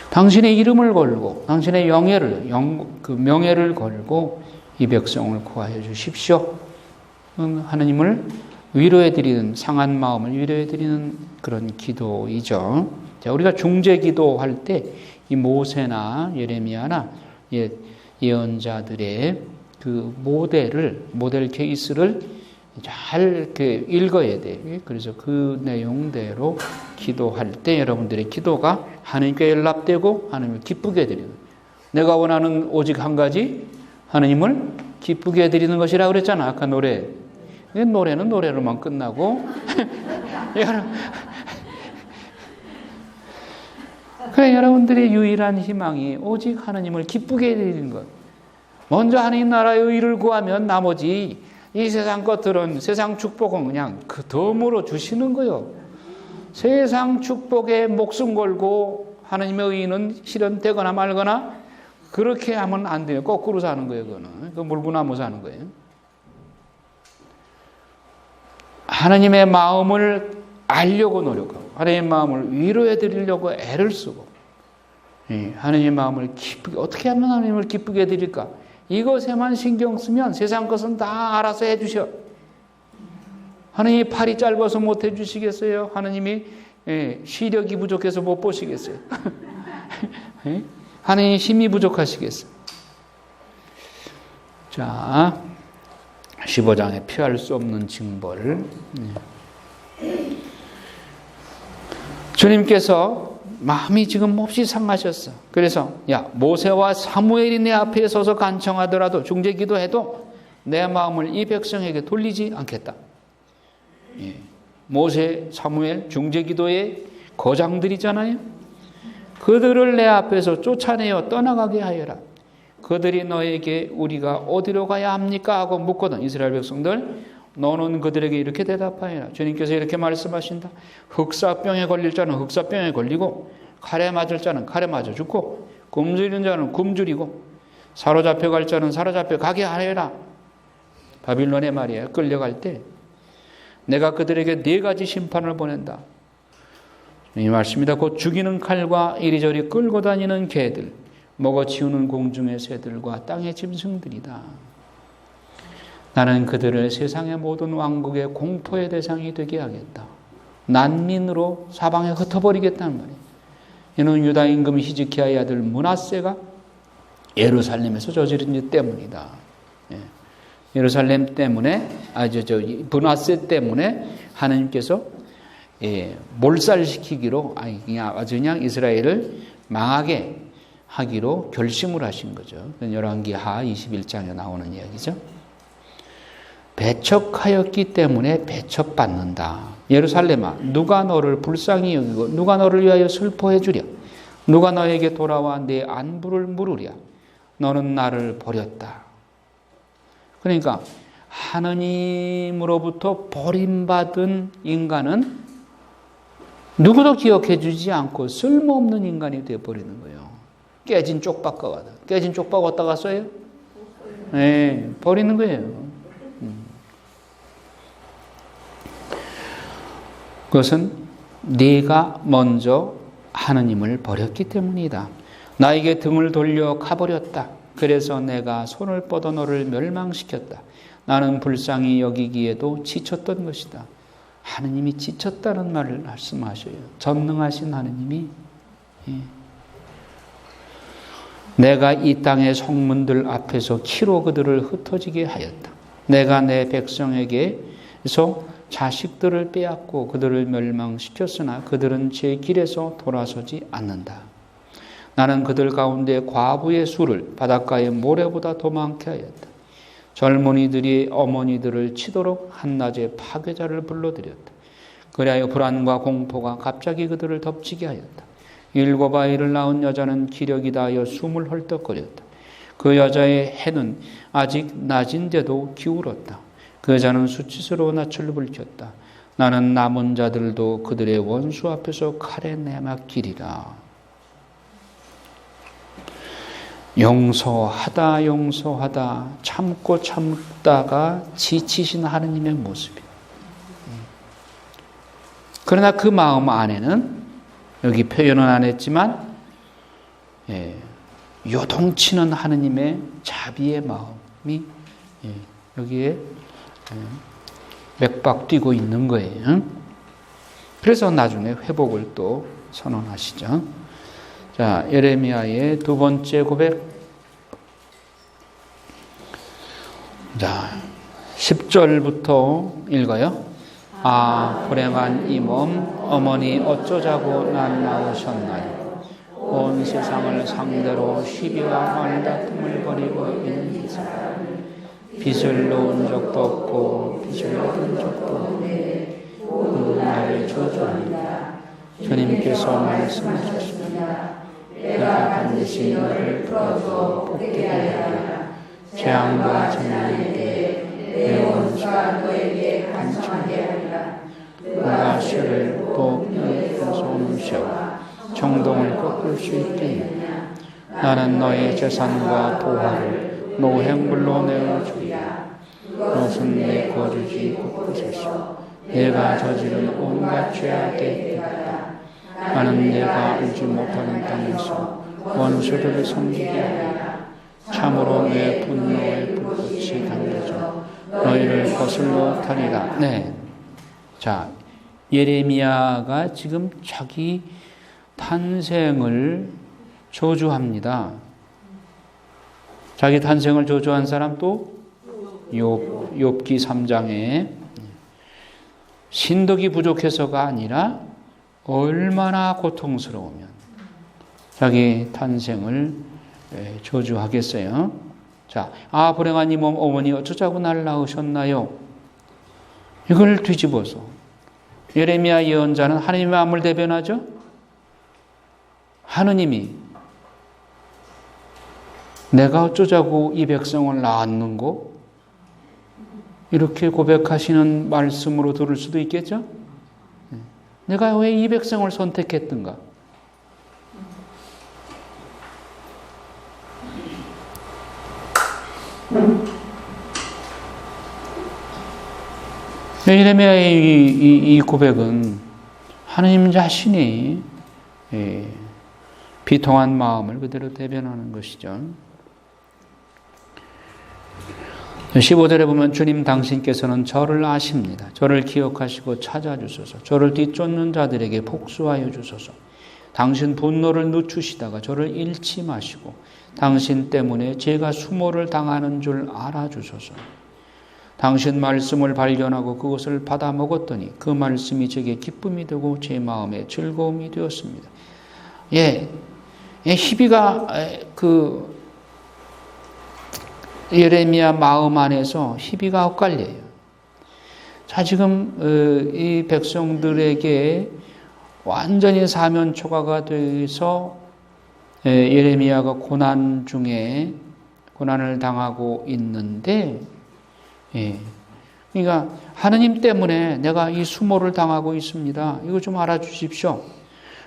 당신의 이름을 걸고, 당신의 명예를 걸고 이 백성을 구하여 주십시오. 하느님을 위로해드리는, 상한 마음을 위로해드리는 그런 기도이죠. 자, 우리가 중재 기도할 때 이 모세나 예레미야나 예언자들의 그 모델 케이스를 잘 이렇게 읽어야 돼요. 그래서 그 내용대로 기도할 때 여러분들의 기도가 하나님께 연락되고 하나님을 기쁘게 해드리는, 내가 원하는 오직 한 가지, 하나님을 기쁘게 해드리는 것이라 그랬잖아. 아까 노래는 노래로만 끝나고 그래, 여러분들의 유일한 희망이 오직 하나님을 기쁘게 해드리는 것. 먼저 하나님 나라의 의를 구하면 나머지 이 세상 것들은, 세상 축복은 그냥 그 덤으로 주시는 거요. 세상 축복에 목숨 걸고 하나님의 의는 실현되거나 말거나 그렇게 하면 안 돼요. 거꾸로 사는 거예요. 그거는 그 물구나무 사는 거예요. 하나님의 마음을 알려고 노력하고, 하나님의 마음을 위로해 드리려고 애를 쓰고, 하나님의 마음을 기쁘게, 어떻게 하면 하나님을 기쁘게 해드릴까? 이것에만 신경 쓰면 세상 것은 다 알아서 해주셔. 하나님이 팔이 짧아서 못 해주시겠어요? 하나님이 시력이 부족해서 못 보시겠어요? 하나님이 힘이 부족하시겠어요? 자, 15장에 피할 수 없는 징벌. 주님께서 마음이 지금 몹시 상하셨어. 그래서 모세와 사무엘이 내 앞에 서서 간청하더라도, 중재 기도해도 내 마음을 이 백성에게 돌리지 않겠다. 모세, 사무엘, 중재 기도의 거장들이잖아요. 그들을 내 앞에서 쫓아내어 떠나가게 하여라. 그들이 너에게 우리가 어디로 가야 합니까? 하고 묻거든. 이스라엘 백성들, 너는 그들에게 이렇게 대답하여라. 주님께서 이렇게 말씀하신다. 흑사병에 걸릴 자는 흑사병에 걸리고, 칼에 맞을 자는 칼에 맞아 죽고, 굶주리는 자는 굶주리고, 사로잡혀 갈 자는 사로잡혀 가게 하여라. 바빌론에 말이에요. 끌려갈 때 내가 그들에게 4가지 심판을 보낸다. 이 말씀입니다. 곧 죽이는 칼과 이리저리 끌고 다니는 개들, 먹어치우는 공중의 새들과 땅의 짐승들이다. 나는 그들을 세상의 모든 왕국의 공포의 대상이 되게 하겠다. 난민으로 사방에 흩어버리겠다는 말이에요. 이는 유다 임금 히즈키야의 아들 므낫세가 예루살렘에서 저지른 일 때문이다. 예루살렘 때문에, 므낫세 때문에 하나님께서 몰살시키기로, 그냥 이스라엘을 망하게 하기로 결심을 하신 거죠. 열왕기하 21장에 나오는 이야기죠. 배척하였기 때문에 배척받는다. 예루살렘아, 누가 너를 불쌍히 여기고 누가 너를 위하여 슬퍼해 주랴? 누가 너에게 돌아와 내 안부를 물으랴? 너는 나를 버렸다. 그러니까 하느님으로부터 버림받은 인간은 누구도 기억해 주지 않고 쓸모없는 인간이 되어버리는 거예요. 깨진 쪽박과 같아. 깨진 쪽박 어디다 갔어요? 버리는 거예요. 그것은 네가 먼저 하느님을 버렸기 때문이다. 나에게 등을 돌려 가버렸다. 그래서 내가 손을 뻗어 너를 멸망시켰다. 나는 불쌍히 여기기에도 지쳤던 것이다. 하느님이 지쳤다는 말을 말씀하셔요. 전능하신 하느님이 내가 이 땅의 성문들 앞에서 키로 그들을 흩어지게 하였다. 내가 내 백성에게서 자식들을 빼앗고 그들을 멸망시켰으나 그들은 제 길에서 돌아서지 않는다. 나는 그들 가운데 과부의 수를 바닷가의 모래보다 더 많게 하였다. 젊은이들이 어머니들을 치도록 한낮에 파괴자를 불러들였다. 그리하여 불안과 공포가 갑자기 그들을 덮치게 하였다. 7 아이를 낳은 여자는 기력이 다하여 숨을 헐떡거렸다. 그 여자의 해는 아직 낮인데도 기울었다. 그 여자는 수치스러워 낯을 붉혔다. 나는 남은 자들도 그들의 원수 앞에서 칼에 내맡기리라. 용서하다 용서하다 참고 참다가 지치신 하느님의 모습이에요. 그러나 그 마음 안에는 여기 표현은 안 했지만 요동치는 하느님의 자비의 마음이 여기에 맥박 뛰고 있는 거예요. 그래서 나중에 회복을 또 선언하시죠. 자, 예레미야의 두 번째 고백. 자, 10절부터 읽어요. 아, 불행한 이 몸, 어머니 어쩌자고 날 낳으셨나요? 온 세상을 상대로 시비와 말다툼을 벌이고 있는 이 사람. 빚을 놓은 적도 없고 빚을 얻은 적도 없네. 나를 저주합니다. 주님께서 말씀하셨습니다. 내가 반드시 너를 풀어주어 복되게 하리라. 재앙과 재난에 대해 내 원수가 너에게 간청하게 하리라. 누가 쇠를 또 너에게서 오는 쇠와 정동을 꺾을 수 있겠느냐. 나는 너의 재산과 보화를 노획물로 내어주리라. 너는 내 거주지 곳곳에서 내가 저지른 온갖 죄악의 때다. 나는 내가 알지 못하는 땅에서 원수들을 섬기게 하리라. 참으로 내 분노의 불꽃이 당겨져 너희를 거슬러 타리라. 네. 자, 예레미야가 지금 자기 탄생을 저주합니다. 자기 탄생을 저주한 사람 또 욥기 3장에 신덕이 부족해서가 아니라 얼마나 고통스러우면 자기 탄생을 저주하겠어요. 자, 아, 불행한 이 몸, 어머니 어쩌자고 날 낳으셨나요? 이걸 뒤집어서 예레미야 예언자는 하느님의 마음을 대변하죠. 하느님이 내가 어쩌자고 이 백성을 낳았는고? 이렇게 고백하시는 말씀으로 들을 수도 있겠죠? 내가 왜 이 백성을 선택했던가? 예레미야의 이 고백은 하나님 자신이 비통한 마음을 그대로 대변하는 것이죠. 15절에 보면 주님 당신께서는 저를 아십니다. 저를 기억하시고 찾아주소서. 저를 뒤쫓는 자들에게 복수하여 주소서. 당신 분노를 늦추시다가 저를 잃지 마시고 당신 때문에 제가 수모를 당하는 줄 알아주소서. 당신 말씀을 발견하고 그것을 받아 먹었더니 그 말씀이 제게 기쁨이 되고 제 마음에 즐거움이 되었습니다. 히비가 예레미야 마음 안에서 히비가 엇갈려요. 자, 지금 이 백성들에게 완전히 사면 초과가 돼서 예레미야가 고난 중에 고난을 당하고 있는데, 그러니까 하느님 때문에 내가 이 수모를 당하고 있습니다. 이거 좀 알아주십시오.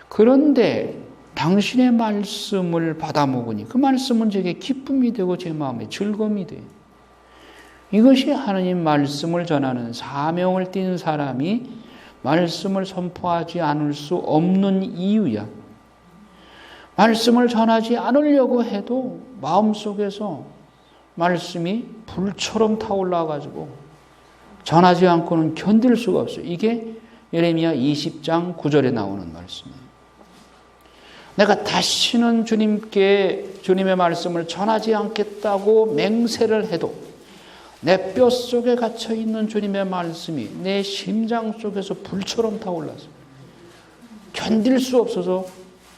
그런데 당신의 말씀을 받아 먹으니 그 말씀은 제게 기쁨이 되고 제 마음에 즐거움이 돼요. 이것이 하느님 말씀을 전하는 사명을 띈 사람이 말씀을 선포하지 않을 수 없는 이유야. 말씀을 전하지 않으려고 해도 마음속에서 말씀이 불처럼 타올라가지고 전하지 않고는 견딜 수가 없어요. 이게 예레미야 20장 9절에 나오는 말씀이에요. 내가 다시는 주님의 말씀을 전하지 않겠다고 맹세를 해도 내 뼛속에 갇혀있는 주님의 말씀이 내 심장 속에서 불처럼 타올라서 견딜 수 없어서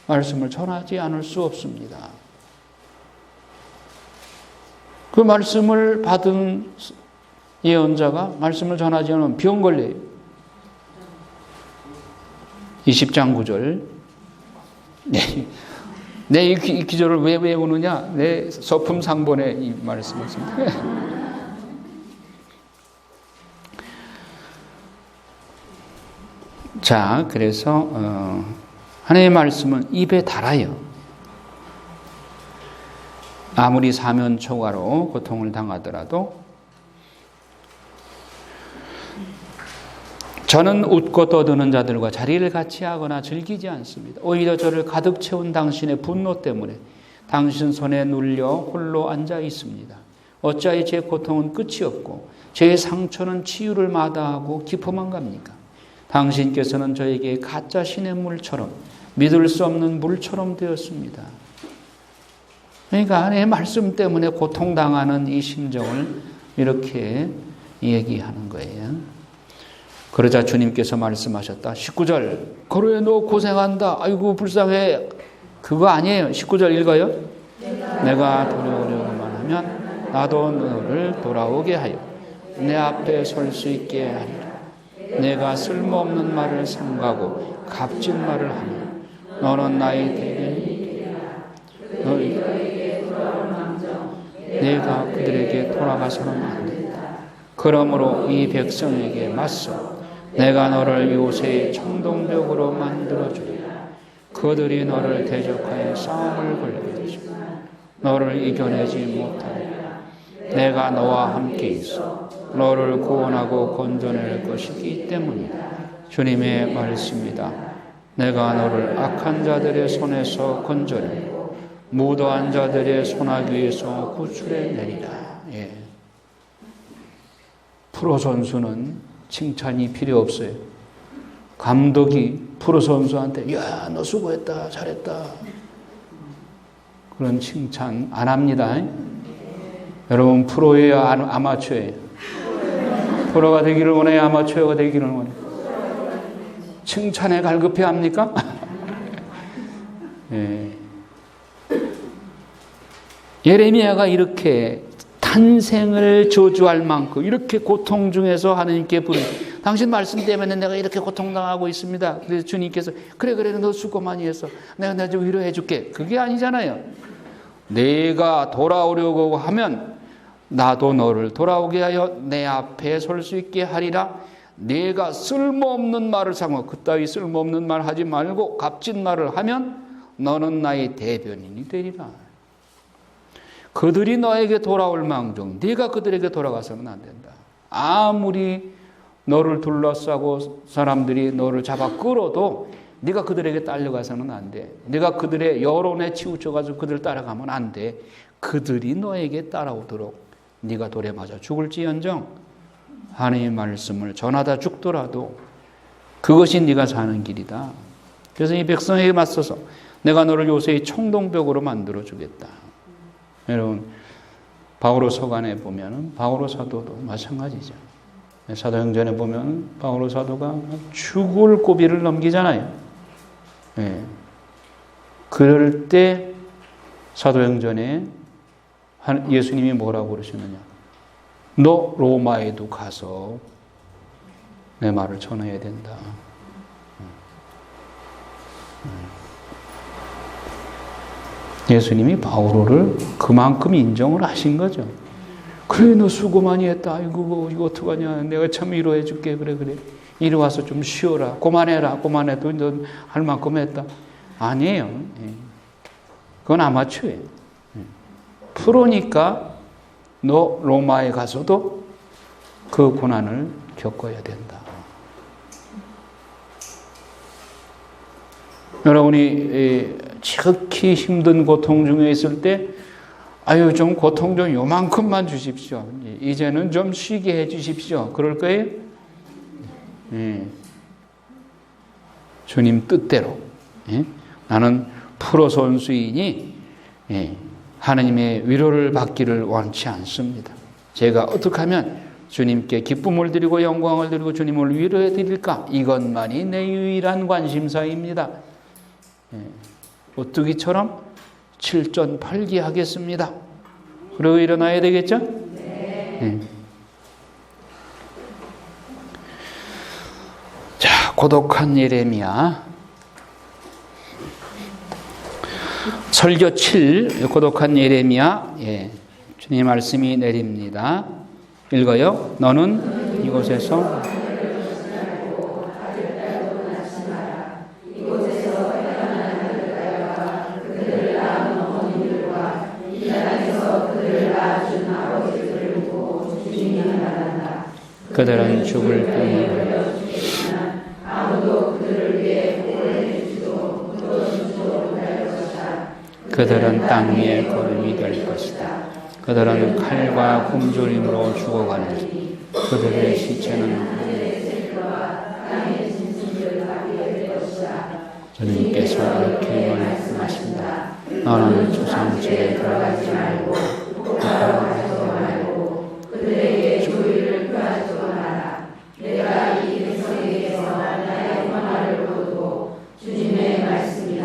말씀을 전하지 않을 수 없습니다. 그 말씀을 받은 예언자가 말씀을 전하지 않으면 병 걸려요. 20장 9절. 내 이 기절을 왜 외우느냐? 내 서품상본에 이 말씀이 있습니다. 자, 그래서 하나님의 말씀은 입에 달아요. 아무리 사면초가로 고통을 당하더라도 저는 웃고 떠드는 자들과 자리를 같이 하거나 즐기지 않습니다. 오히려 저를 가득 채운 당신의 분노 때문에 당신 손에 눌려 홀로 앉아 있습니다. 어찌하여 제 고통은 끝이 없고 제 상처는 치유를 마다하고 깊어만 갑니까? 당신께서는 저에게 가짜 신의 물처럼 믿을 수 없는 물처럼 되었습니다. 그러니까 내 말씀 때문에 고통당하는 이 심정을 이렇게 얘기하는 거예요. 그러자 주님께서 말씀하셨다. 19절. 거루에 너 고생한다. 아이고 불쌍해. 그거 아니에요. 19절 읽어요. 내가 돌아오려고만 하면 나도 너를 돌아오게 하여 내 앞에 설 수 있게 하리라. 내가 쓸모없는 말을 삼가고 값진 말을 하면 너는 나의 대변이 내가 그들에게 돌아가서는 안 된다. 그러므로 이 백성에게 맞서 내가 너를 요새의 청동벽으로 만들어주리라. 그들이 너를 대적하여 싸움을 걸게 되시고 너를 이겨내지 못하리라. 내가 너와 함께 있어 너를 구원하고 건져낼 것이기 때문이다. 주님의 말씀이다. 내가 너를 악한 자들의 손에서 건져내고 무도한 자들의 손아귀에서 구출해내리라. 예. 프로 선수는 칭찬이 필요 없어요. 감독이 프로 선수한테 야, 너 수고했다, 잘했다. 그런 칭찬 안 합니다. 여러분 프로예요, 아마추어예요? 프로가 되기를 원해요, 아마추어가 되기를 원해요? 칭찬에 갈급해 합니까? 예. 예레미야가 이렇게 탄생을 저주할 만큼 이렇게 고통 중에서 하나님께 부르짖고 당신 말씀 때문에 내가 이렇게 고통당하고 있습니다. 그래서 주님께서 그래 너 수고 많이 했어. 내가 좀 위로해 줄게. 그게 아니잖아요. 내가 돌아오려고 하면 나도 너를 돌아오게 하여 내 앞에 설 수 있게 하리라. 내가 쓸모없는 말을 삼고 그따위 쓸모없는 말 하지 말고 값진 말을 하면 너는 나의 대변인이 되리라. 그들이 너에게 돌아올 망정 네가 그들에게 돌아가서는 안 된다. 아무리 너를 둘러싸고 사람들이 너를 잡아 끌어도 네가 그들에게 딸려가서는 안 돼. 네가 그들의 여론에 치우쳐가지고 그들을 따라가면 안 돼. 그들이 너에게 따라오도록 네가 돌에 맞아 죽을지언정 하나님의 말씀을 전하다 죽더라도 그것이 네가 사는 길이다. 그래서 이 백성에게 맞서서 내가 너를 요새의 청동벽으로 만들어주겠다. 여러분 바오로 서간에 보면 바오로 사도도 마찬가지죠. 사도행전에 보면 바오로 사도가 죽을 고비를 넘기잖아요. 예. 그럴 때 사도행전에 예수님이 뭐라고 그러시느냐. 너 로마에도 가서 내 말을 전해야 된다. 예수님이 바오로를 그만큼 인정을 하신 거죠. 그래 너 수고 많이 했다. 아이고 이거 어떡하냐. 내가 참 위로해 줄게. 그래 이리 와서 좀 쉬어라. 그만해라. 그만해도 너 할 만큼 했다. 아니에요. 그건 아마추어예요. 프로니까 너 로마에 가서도 그 고난을 겪어야 된다. 여러분이 지극히 힘든 고통 중에 있을 때 아유, 좀 고통 좀 요만큼만 주십시오. 이제는 좀 쉬게 해 주십시오. 그럴 거예요? 주님 뜻대로. 나는 프로선수인이 하나님의 위로를 받기를 원치 않습니다. 제가 어떻게 하면 주님께 기쁨을 드리고 영광을 드리고 주님을 위로해 드릴까? 이것만이 내 유일한 관심사입니다. 오뚜기처럼 7전8기 하겠습니다. 그리고 일어나야 되겠죠? 네. 자, 고독한 예레미야. 설교 7, 고독한 예레미야. 주님 말씀이 내립니다. 읽어요. 너는 이곳에서 그들은 죽을 뿐이라. 그들은 땅 위에 거름이 될 것이다. 그들은 칼과 굶주림으로 죽어가는 그들의 시체는 주님께서 이렇게 말씀하십니다. 너는 조상집에 들어가지 말고 그들에게 주의를 표하지도 마라. 내가 이 백성에게서 나의 권한을 거두고 주님의 말씀이다.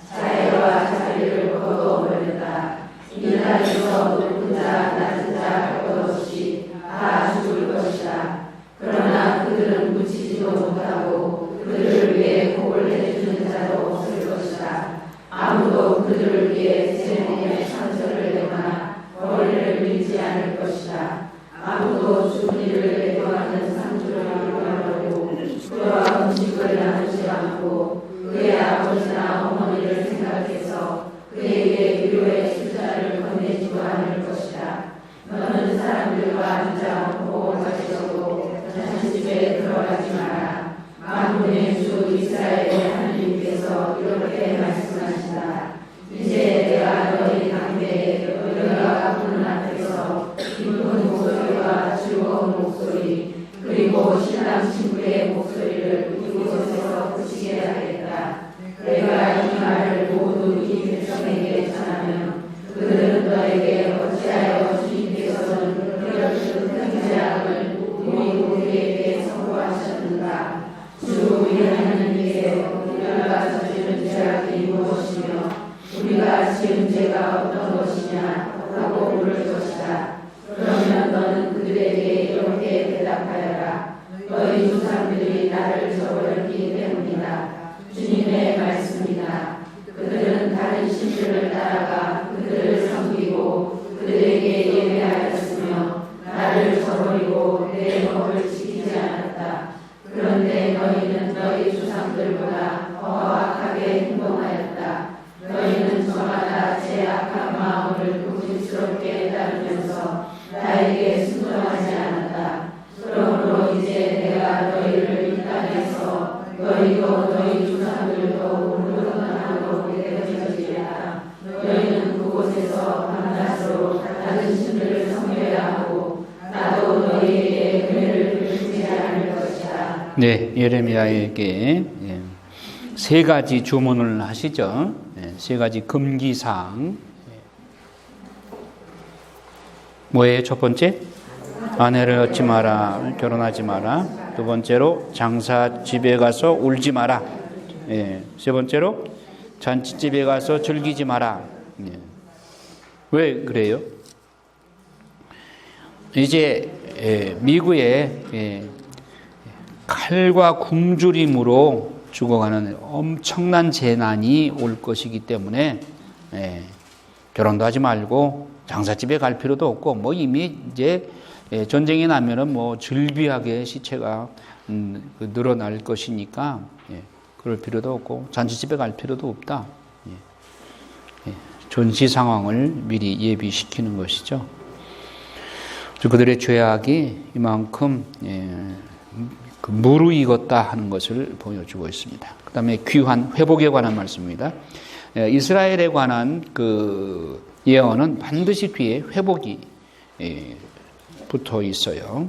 자애와 자비를 거두어 버린다. 이 땅에서 높은 자 낮은 자 할 것 없이 다 죽을 것이다. 그러나 그들은 묻히지도 못하고 그들을 위해 복을 내주는 자도 없을 것이다. 아무도 그들을 위해 제 몸에 상처를 내거나 머리를 밀지 않을 것이다. 아무도 주니를 애도하는 상주를 이루어버리고 그와 음식을 나누지 않고 그의 아버지나 어머니를 생각해서 그에게 위로의 수자를 건네지도 않을 것이다. 너는 사람들과 앉아 먹고 마시고 자신 집에 들어가지 마라. 만군의 주 이스라엘의 하나님께서 이렇게 말씀하신다. 이제 내가 너희 강대에 너희가 부는 앞에서 기쁜 목소리와 즐거운 목소리 그리고 신랑 신부의 목소리를 이곳에서 붙이게 하겠다. 내가 이 말을 모두 이 백성에게 전하면 그들은 너에게 어찌하여 주님께서는 이렇게 죄악을 우리에게 선고하셨는가? 주 우리 하나님께 우리가 저지른 죄악이 무엇이며 우리가 지은 죄가 어떤 것이냐 하고 물을 것이다. 그러면 너는 그들에게 이렇게 대답하여라. 너희 조상들이 나를 저버렸기 때문이다. 주님의 말씀이다. 그들은 다른 신들을 따라가 그들을 섬기고 그들에게 예배하였으며 나를 저버리고 내 법을 지키지 않았다. 그런데 너희는 너희 조상들보다 더 악하게 행동하였다. 너희는 저마다 제 악한 마음을 고집스럽게 따르면서 나에게 순종하지 않았다. 그러므로 이제 내가 너희를 이 땅에서 너희도 너희 조상들도 물러나도록 내어주리라. 너희는 그곳에서 밤낮으로 다른 신들을 섬겨야 하고 나도 너희에게 은혜를 베푸지 않을 것이다. 네, 예레미야에게 세 가지 주문을 하시죠. 세 가지 금기사항. 뭐예요? 첫 번째, 아내를 얻지 마라, 결혼하지 마라. 두 번째로, 장사 집에 가서 울지 마라. 세 번째로, 잔치집에 가서 즐기지 마라. 왜 그래요? 이제 미국에 칼과 굶주림으로 죽어가는 엄청난 재난이 올 것이기 때문에 결혼도 하지 말고 장사집에 갈 필요도 없고 뭐 이미 이제 전쟁이 나면은 뭐 즐비하게 시체가 늘어날 것이니까 그럴 필요도 없고 잔치집에 갈 필요도 없다. 전시 상황을 미리 예비시키는 것이죠. 그들의 죄악이 이만큼 무르익었다 하는 것을 보여주고 있습니다. 그 다음에 귀환, 회복에 관한 말씀입니다. 이스라엘에 관한 그 예언은 반드시 뒤에 회복이 붙어 있어요.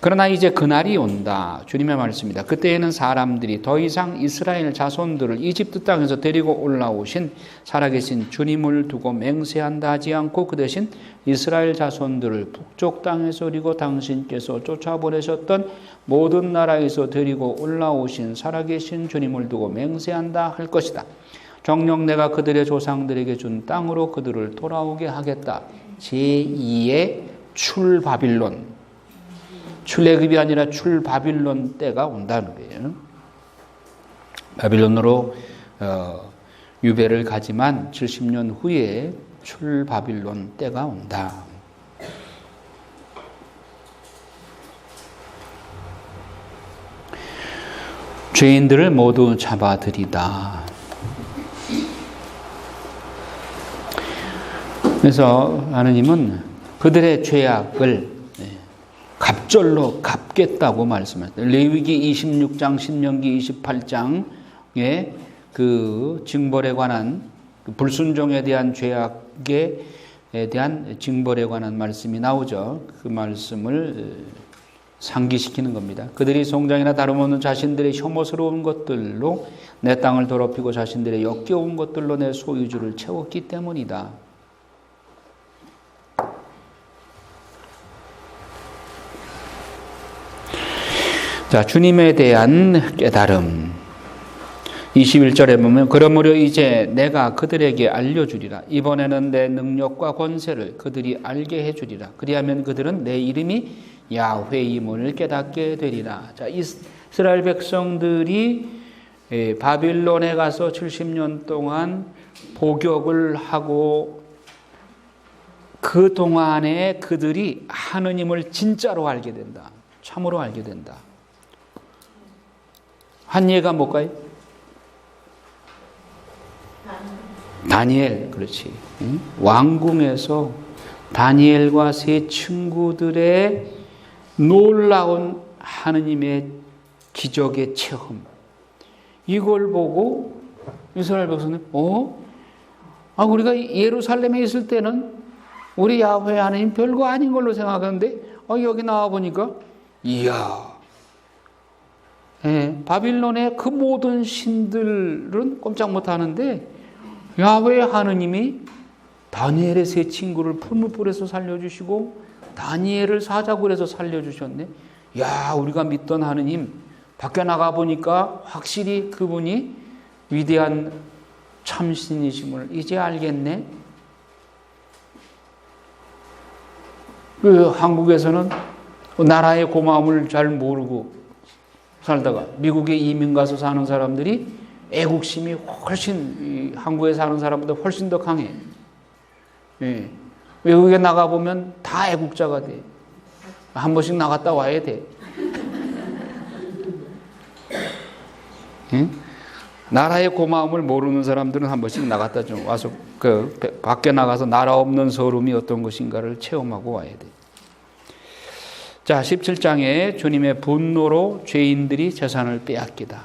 그러나 이제 그날이 온다. 주님의 말씀입니다. 그때에는 사람들이 더 이상 이스라엘 자손들을 이집트 땅에서 데리고 올라오신 살아계신 주님을 두고 맹세한다 하지 않고 그 대신 이스라엘 자손들을 북쪽 땅에서 그리고 당신께서 쫓아보내셨던 모든 나라에서 데리고 올라오신 살아계신 주님을 두고 맹세한다 할 것이다. 정녕 내가 그들의 조상들에게 준 땅으로 그들을 돌아오게 하겠다. 제2의 출바빌론, 출애굽이 아니라 출바빌론 때가 온다는 거예요. 바빌론으로 유배를 가지만 70년 후에 출바빌론 때가 온다. 죄인들을 모두 잡아들이다. 그래서 하느님은 그들의 죄악을 갑절로 갚겠다고 말씀하셨어요. 레위기 26장, 신명기 28장에 그 징벌에 관한 불순종에 대한 죄악에 대한 징벌에 관한 말씀이 나오죠. 그 말씀을 상기시키는 겁니다. 그들이 송장이나 다름없는 자신들의 혐오스러운 것들로 내 땅을 더럽히고 자신들의 역겨운 것들로 내 소유주를 채웠기 때문이다. 자, 주님에 대한 깨달음. 21절에 보면 그러므로 이제 내가 그들에게 알려주리라. 이번에는 내 능력과 권세를 그들이 알게 해주리라. 그리하면 그들은 내 이름이 야훼임을 깨닫게 되리라. 자, 이스라엘 백성들이 바빌론에 가서 70년 동안 복역을 하고 그 동안에 그들이 하느님을 진짜로 알게 된다. 참으로 알게 된다. 한 예가 뭘까요? 다니엘, 그렇지. 왕궁에서 다니엘과 세 친구들의 놀라운 하느님의 기적의 체험. 이걸 보고 이스라엘 백성은 우리가 예루살렘에 있을 때는 우리 야훼 하느님 별거 아닌 걸로 생각하는데 여기 나와 보니까 이야. 바빌론의 그 모든 신들은 꼼짝 못하는데 야훼 하느님이 다니엘의 세 친구를 풀무불에서 살려주시고 다니엘을 사자굴에서 살려주셨네. 야, 우리가 믿던 하느님 밖에 나가 보니까 확실히 그분이 위대한 참신이심을 이제 알겠네. 한국에서는 나라의 고마움을 잘 모르고 살다가 미국에 이민 가서 사는 사람들이 애국심이 훨씬 한국에 사는 사람보다 훨씬 더 강해. 외국에 나가보면 다 애국자가 돼. 한 번씩 나갔다 와야 돼. 나라의 고마움을 모르는 사람들은 한 번씩 나갔다 좀 와서 밖에 나가서 나라 없는 서름이 어떤 것인가를 체험하고 와야 돼. 자, 17장에 주님의 분노로 죄인들이 재산을 빼앗기다.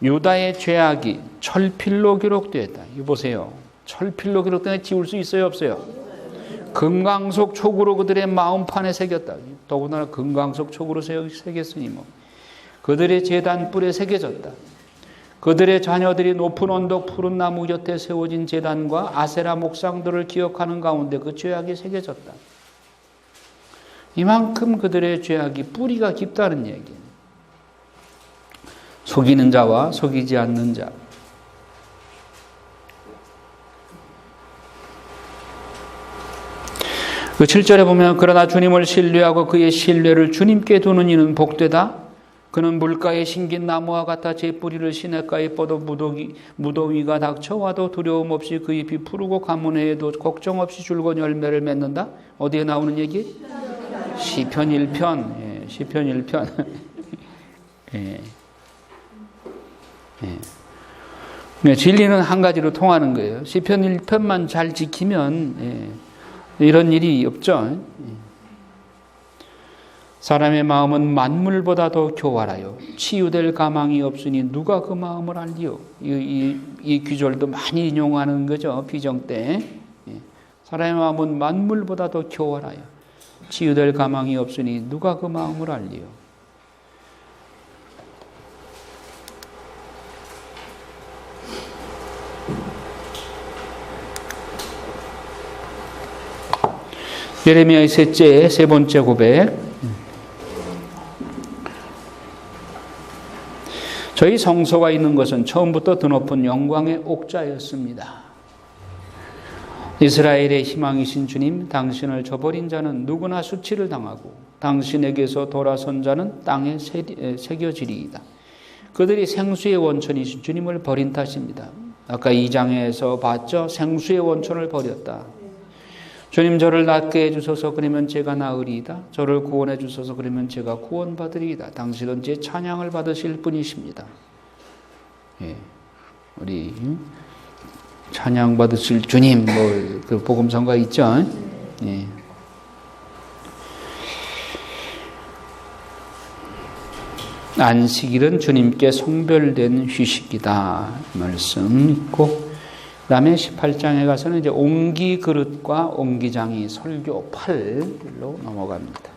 유다의 죄악이 철필로 기록되었다. 이거 보세요. 철필로 기록되면 지울 수 있어요, 없어요? 금강석 촉으로 그들의 마음판에 새겼다. 더군다나 금강석 촉으로 새겼으니 그들의 제단 뿔에 새겨졌다. 그들의 자녀들이 높은 언덕 푸른 나무 곁에 세워진 제단과 아세라 목상들을 기억하는 가운데 그 죄악이 새겨졌다. 이만큼 그들의 죄악이 뿌리가 깊다는 얘기예요. 속이는 자와 속이지 않는 자. 그 7절에 보면 그러나 주님을 신뢰하고 그의 신뢰를 주님께 두는 이는 복되다. 그는 물가에 심긴 나무와 같아 제 뿌리를 시냇가에 뻗어 무더위가 닥쳐와도 두려움 없이 그 잎이 푸르고 가뭄에도 걱정 없이 줄곧 열매를 맺는다. 어디에 나오는 얘기? 시편 1편. 예, 시편 1편. 예. 예. 진리는 한 가지로 통하는 거예요. 시편 1편만 잘 지키면 이런 일이 없죠. 사람의 마음은 만물보다 더 교활하여 치유될 가망이 없으니 누가 그 마음을 알리요. 이 귀절도 많이 인용하는 거죠. 비정 때. 사람의 마음은 만물보다 더 교활하여 치유될 가망이 없으니 누가 그 마음을 알리요. 예레미야의 세 번째 고백. 저희 성소가 있는 것은 처음부터 드높은 영광의 옥자였습니다. 이스라엘의 희망이신 주님, 당신을 저버린 자는 누구나 수치를 당하고 당신에게서 돌아선 자는 땅에 새겨지리이다. 그들이 생수의 원천이신 주님을 버린 탓입니다. 아까 2장에서 봤죠? 생수의 원천을 버렸다. 주님, 저를 낫게 해주소서. 그러면 제가 나으리이다. 저를 구원해 주소서. 그러면 제가 구원받으리이다. 당신은 제 찬양을 받으실 분이십니다. 예, 우리 찬양 받으실 주님, 그 복음성가 있죠? 예. 안식일은 주님께 성별된 휴식이다. 말씀 있고, 그 다음에 18장에 가서는 이제 옹기 그릇과 옹기장이 설교 8로 넘어갑니다.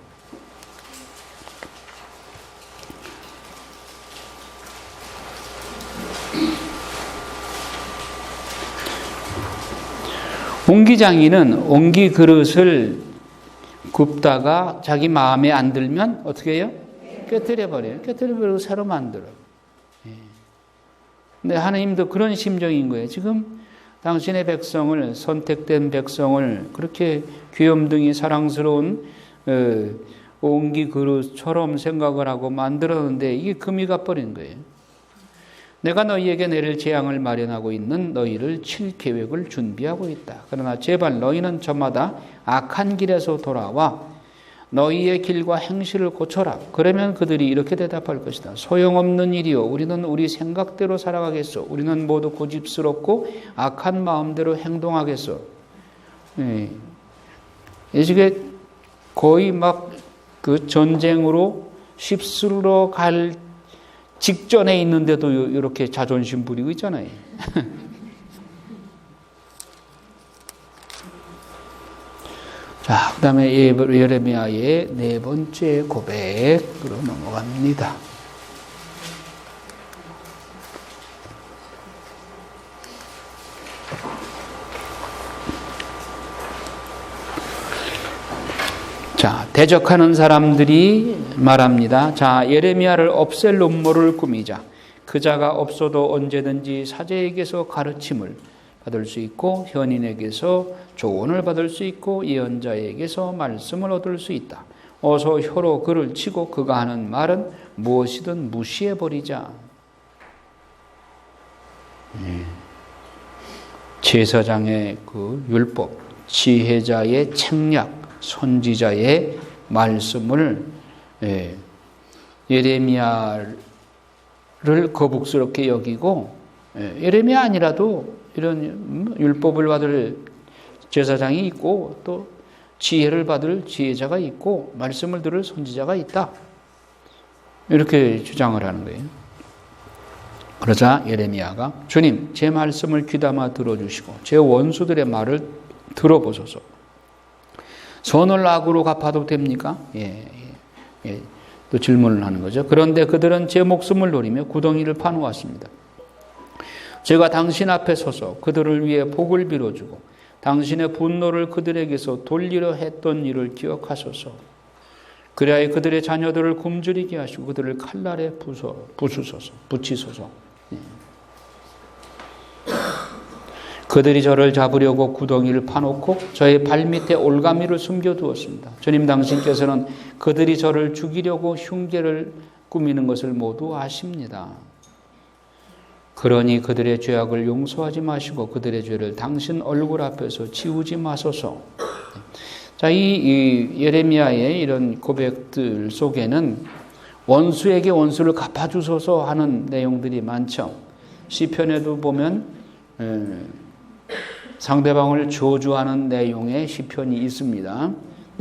옹기장이는 옹기 그릇을 굽다가 자기 마음에 안 들면 어떻게 해요? 깨트려버려요. 깨트려버리고 새로 만들어요. 근데 하나님도 그런 심정인 거예요. 지금 당신의 백성을, 선택된 백성을 그렇게 귀염둥이 사랑스러운 옹기 그릇처럼 생각을 하고 만들었는데 이게 금이 가버린 거예요. 내가 너희에게 내릴 재앙을 마련하고 있는 너희를 칠 계획을 준비하고 있다. 그러나 제발 너희는 저마다 악한 길에서 돌아와 너희의 길과 행실을 고쳐라. 그러면 그들이 이렇게 대답할 것이다. 소용없는 일이요. 우리는 우리 생각대로 살아가겠소. 우리는 모두 고집스럽고 악한 마음대로 행동하겠소. 예. 이게 거의 막 그 전쟁으로 휩쓸러 갈 직전에 있는데도 이렇게 자존심 부리고 있잖아요. 자, 그 다음에 예레미야의 네 번째 고백으로 넘어갑니다. 자, 대적하는 사람들이 말합니다. 자, 예레미야를 없앨 음모를 꾸미자. 그 자가 없어도 언제든지 사제에게서 가르침을 받을 수 있고 현인에게서 조언을 받을 수 있고 예언자에게서 말씀을 얻을 수 있다. 어서 혀로 그를 치고 그가 하는 말은 무엇이든 무시해버리자. 제사장의 그 율법, 지혜자의 책략, 선지자의 말씀을 예레미야를 거북스럽게 여기고 예레미야 아니라도 이런 율법을 받을 제사장이 있고 또 지혜를 받을 지혜자가 있고 말씀을 들을 선지자가 있다. 이렇게 주장을 하는 거예요. 그러자 예레미야가 주님, 제 말씀을 귀담아 들어주시고 제 원수들의 말을 들어보소서. 선을 악으로 갚아도 됩니까? 또 질문을 하는 거죠. 그런데 그들은 제 목숨을 노리며 구덩이를 파놓았습니다. 제가 당신 앞에 서서 그들을 위해 복을 빌어주고 당신의 분노를 그들에게서 돌리려 했던 일을 기억하소서. 그래야 그들의 자녀들을 굶주리게 하시고 그들을 칼날에 붙이소서. 그들이 저를 잡으려고 구덩이를 파놓고 저의 발밑에 올가미를 숨겨두었습니다. 주님, 당신께서는 그들이 저를 죽이려고 흉계를 꾸미는 것을 모두 아십니다. 그러니 그들의 죄악을 용서하지 마시고 그들의 죄를 당신 얼굴 앞에서 지우지 마소서. 자, 이 예레미야의 이런 고백들 속에는 원수에게 원수를 갚아주소서 하는 내용들이 많죠. 시편에도 보면 상대방을 저주하는 내용의 시편이 있습니다.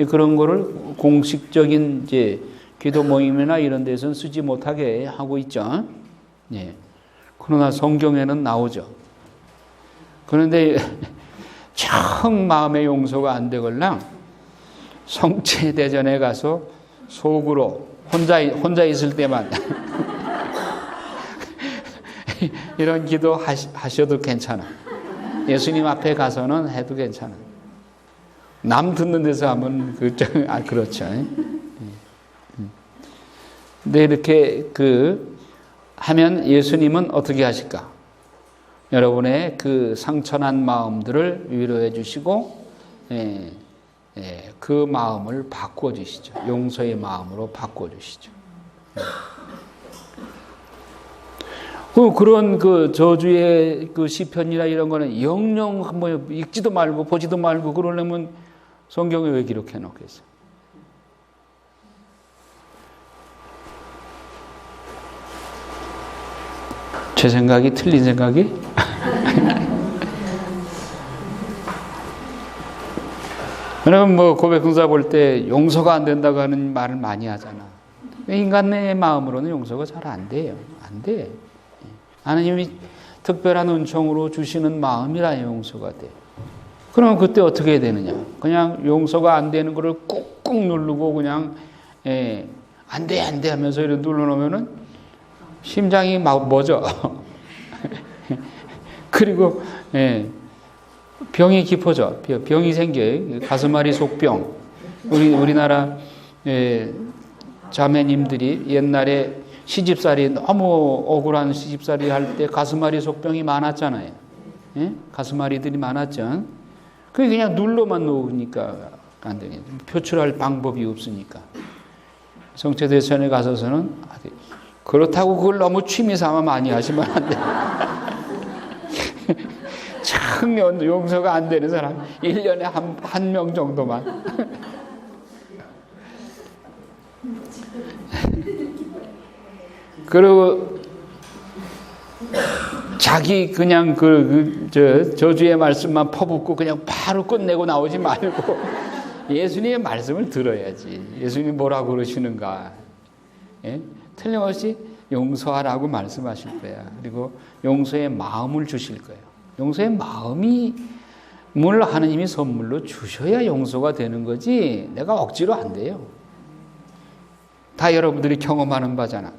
그런 거를 공식적인 이제 기도 모임이나 이런 데서는 쓰지 못하게 하고 있죠. 그러나 성경에는 나오죠. 그런데 정 마음의 용서가 안 되걸랑 성체대전에 가서 속으로 혼자 있을 때만 이런 기도 하셔도 괜찮아. 예수님 앞에 가서는 해도 괜찮아. 남 듣는 데서 하면 그렇죠. 근데 이렇게 하면 예수님은 어떻게 하실까? 여러분의 그 상처난 마음들을 위로해 주시고, 그 마음을 바꿔 주시죠. 용서의 마음으로 바꿔 주시죠. 그런 저주의 시편이나 이런 거는 영영 한번 읽지도 말고 보지도 말고 그러려면 성경에 왜 기록해 놓겠어? 제 생각이 틀린 생각이? 여러분 고백흥사 볼 때 용서가 안 된다고 하는 말을 많이 하잖아. 인간의 마음으로는 용서가 잘 안 돼요. 안 돼. 하나님이 특별한 은총으로 주시는 마음이라 용서가 돼. 그러면 그때 어떻게 해야 되느냐? 그냥 용서가 안 되는 거를 꾹꾹 누르고 그냥 안 돼 하면서 이렇게 눌러놓으면은 심장이 막 멎어. 그리고 병이 깊어져. 병이 생겨요. 가슴앓이 속병. 우리나라 자매님들이 옛날에 시집살이 너무 억울한 시집살이 할 때 가슴앓이 속병이 많았잖아요. 가슴앓이들이 많았죠. 그게 그냥 눌러만 놓으니까 안 되겠죠. 표출할 방법이 없으니까. 성체대전에 가서서는 그렇다고 그걸 너무 취미 삼아 많이 하시면 안 돼요. 참 용서가 안 되는 사람 1년에 한 명 정도만. 그리고 자기 그냥 저주의 말씀만 퍼붓고 그냥 바로 끝내고 나오지 말고 예수님의 말씀을 들어야지. 예수님이 뭐라고 그러시는가. 틀림없이 용서하라고 말씀하실 거야. 그리고 용서의 마음을 주실 거예요. 용서의 마음이 뭘 하나님이 선물로 주셔야 용서가 되는 거지 내가 억지로 안 돼요. 다 여러분들이 경험하는 바잖아.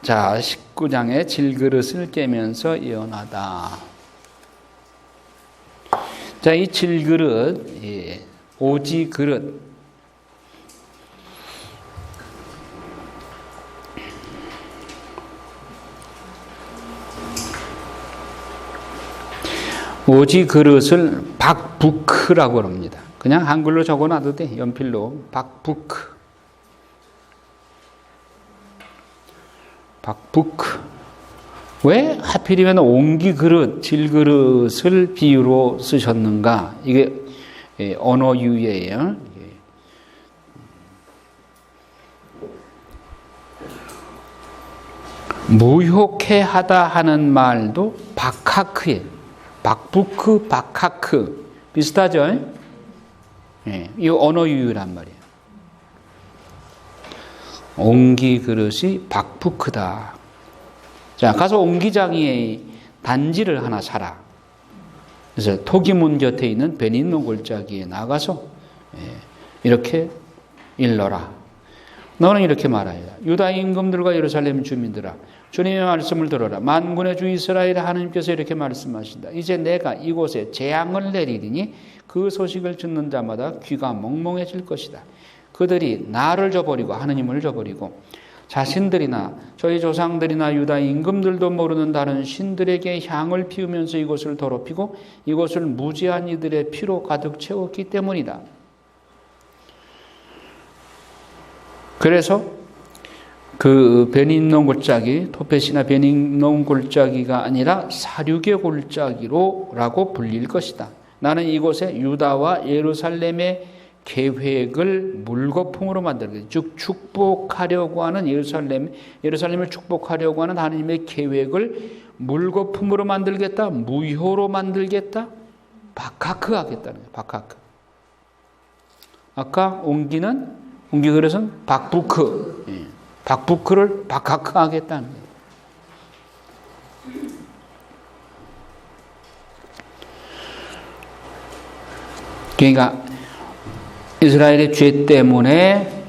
자, 19장에 질그릇을 깨면서 예언하다. 자, 이 질그릇, 오지 그릇. 오지 그릇을 박부크라고 합니다. 그냥 한글로 적어놔도 돼. 연필로 박부크. 박부크. 왜 하필이면 옹기 그릇, 질그릇을 비유로 쓰셨는가? 이게 언어 유예예요. 무효케 하다 하는 말도 박하크예요. 박부크, 박하크. 비슷하죠? 이 언어 유유란 말이에요. 옹기 그릇이 박부크다. 자, 가서 옹기장이의 단지를 하나 사라. 그래서 토기문 곁에 있는 베니노 골짜기에 나가서 이렇게 일러라. 너는 이렇게 말하여라. 유다 임금들과 예루살렘 주민들아, 주님의 말씀을 들어라. 만군의 주 이스라엘 하나님께서 이렇게 말씀하신다. 이제 내가 이곳에 재앙을 내리리니 그 소식을 듣는 자마다 귀가 멍멍해질 것이다. 그들이 나를 저버리고 하느님을 저버리고 자신들이나 저희 조상들이나 유다 임금들도 모르는 다른 신들에게 향을 피우면서 이곳을 더럽히고 이곳을 무지한 이들의 피로 가득 채웠기 때문이다. 그래서 그 베닌놈 골짜기, 토펫이나 베닌놈 골짜기가 아니라 사륙의 골짜기로라고 불릴 것이다. 나는 이곳에 유다와 예루살렘의 계획을 물거품으로 만들겠다. 즉 축복하려고 하는 예루살렘을 축복하려고 하는 하나님의 계획을 물거품으로 만들겠다. 무효로 만들겠다. 박하크 하겠다는 거예요. 박하크. 아까 옹기 그릇은 박부크. 박부크를 박하크 하겠다는 거예요. 그러니까 이스라엘의 죄 때문에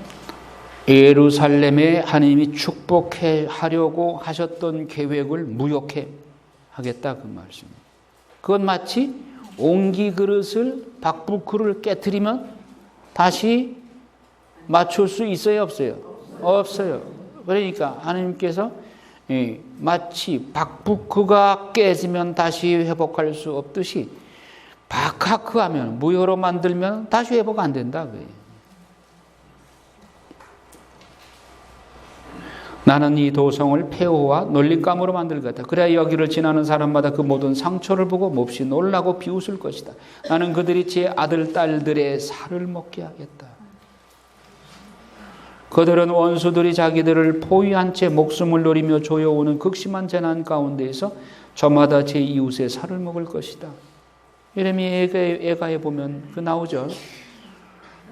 예루살렘에 하나님이 축복해 하려고 하셨던 계획을 무력해 하겠다 그 말씀입니다. 그건 마치 옹기 그릇을 박부크를 깨트리면 다시 맞출 수 있어요, 없어요? 없어요. 그러니까 하나님께서 마치 박부크가 깨지면 다시 회복할 수 없듯이 박하크하면 무효로 만들면 다시 회복 안 된다 그래요. 나는 이 도성을 폐허와 놀림감으로 만들겠다. 그래야 여기를 지나는 사람마다 그 모든 상처를 보고 몹시 놀라고 비웃을 것이다. 나는 그들이 제 아들, 딸들의 살을 먹게 하겠다. 그들은 원수들이 자기들을 포위한 채 목숨을 노리며 조여오는 극심한 재난 가운데에서 저마다 제 이웃의 살을 먹을 것이다. 예레미야 예가에 보면 그 나오죠.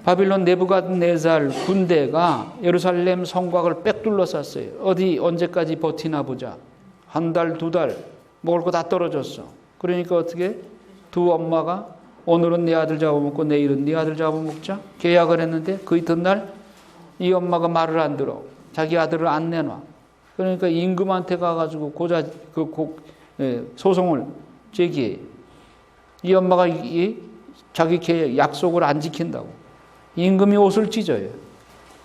바빌론 네부갓네살 군대가 예루살렘 성곽을 빽 둘러쌌어요. 어디 언제까지 버티나 보자. 한 달, 두 달 먹을 거 다 떨어졌어. 그러니까 어떻게 두 엄마가 오늘은 내 아들 잡아먹고 내일은 네 아들 잡아먹자. 계약을 했는데 그 이튿날 이 엄마가 말을 안 들어. 자기 아들을 안 내놔. 그러니까 임금한테 가가지고 소송을 제기해. 이 엄마가 자기 계약, 약속을 안 지킨다고. 임금이 옷을 찢어요.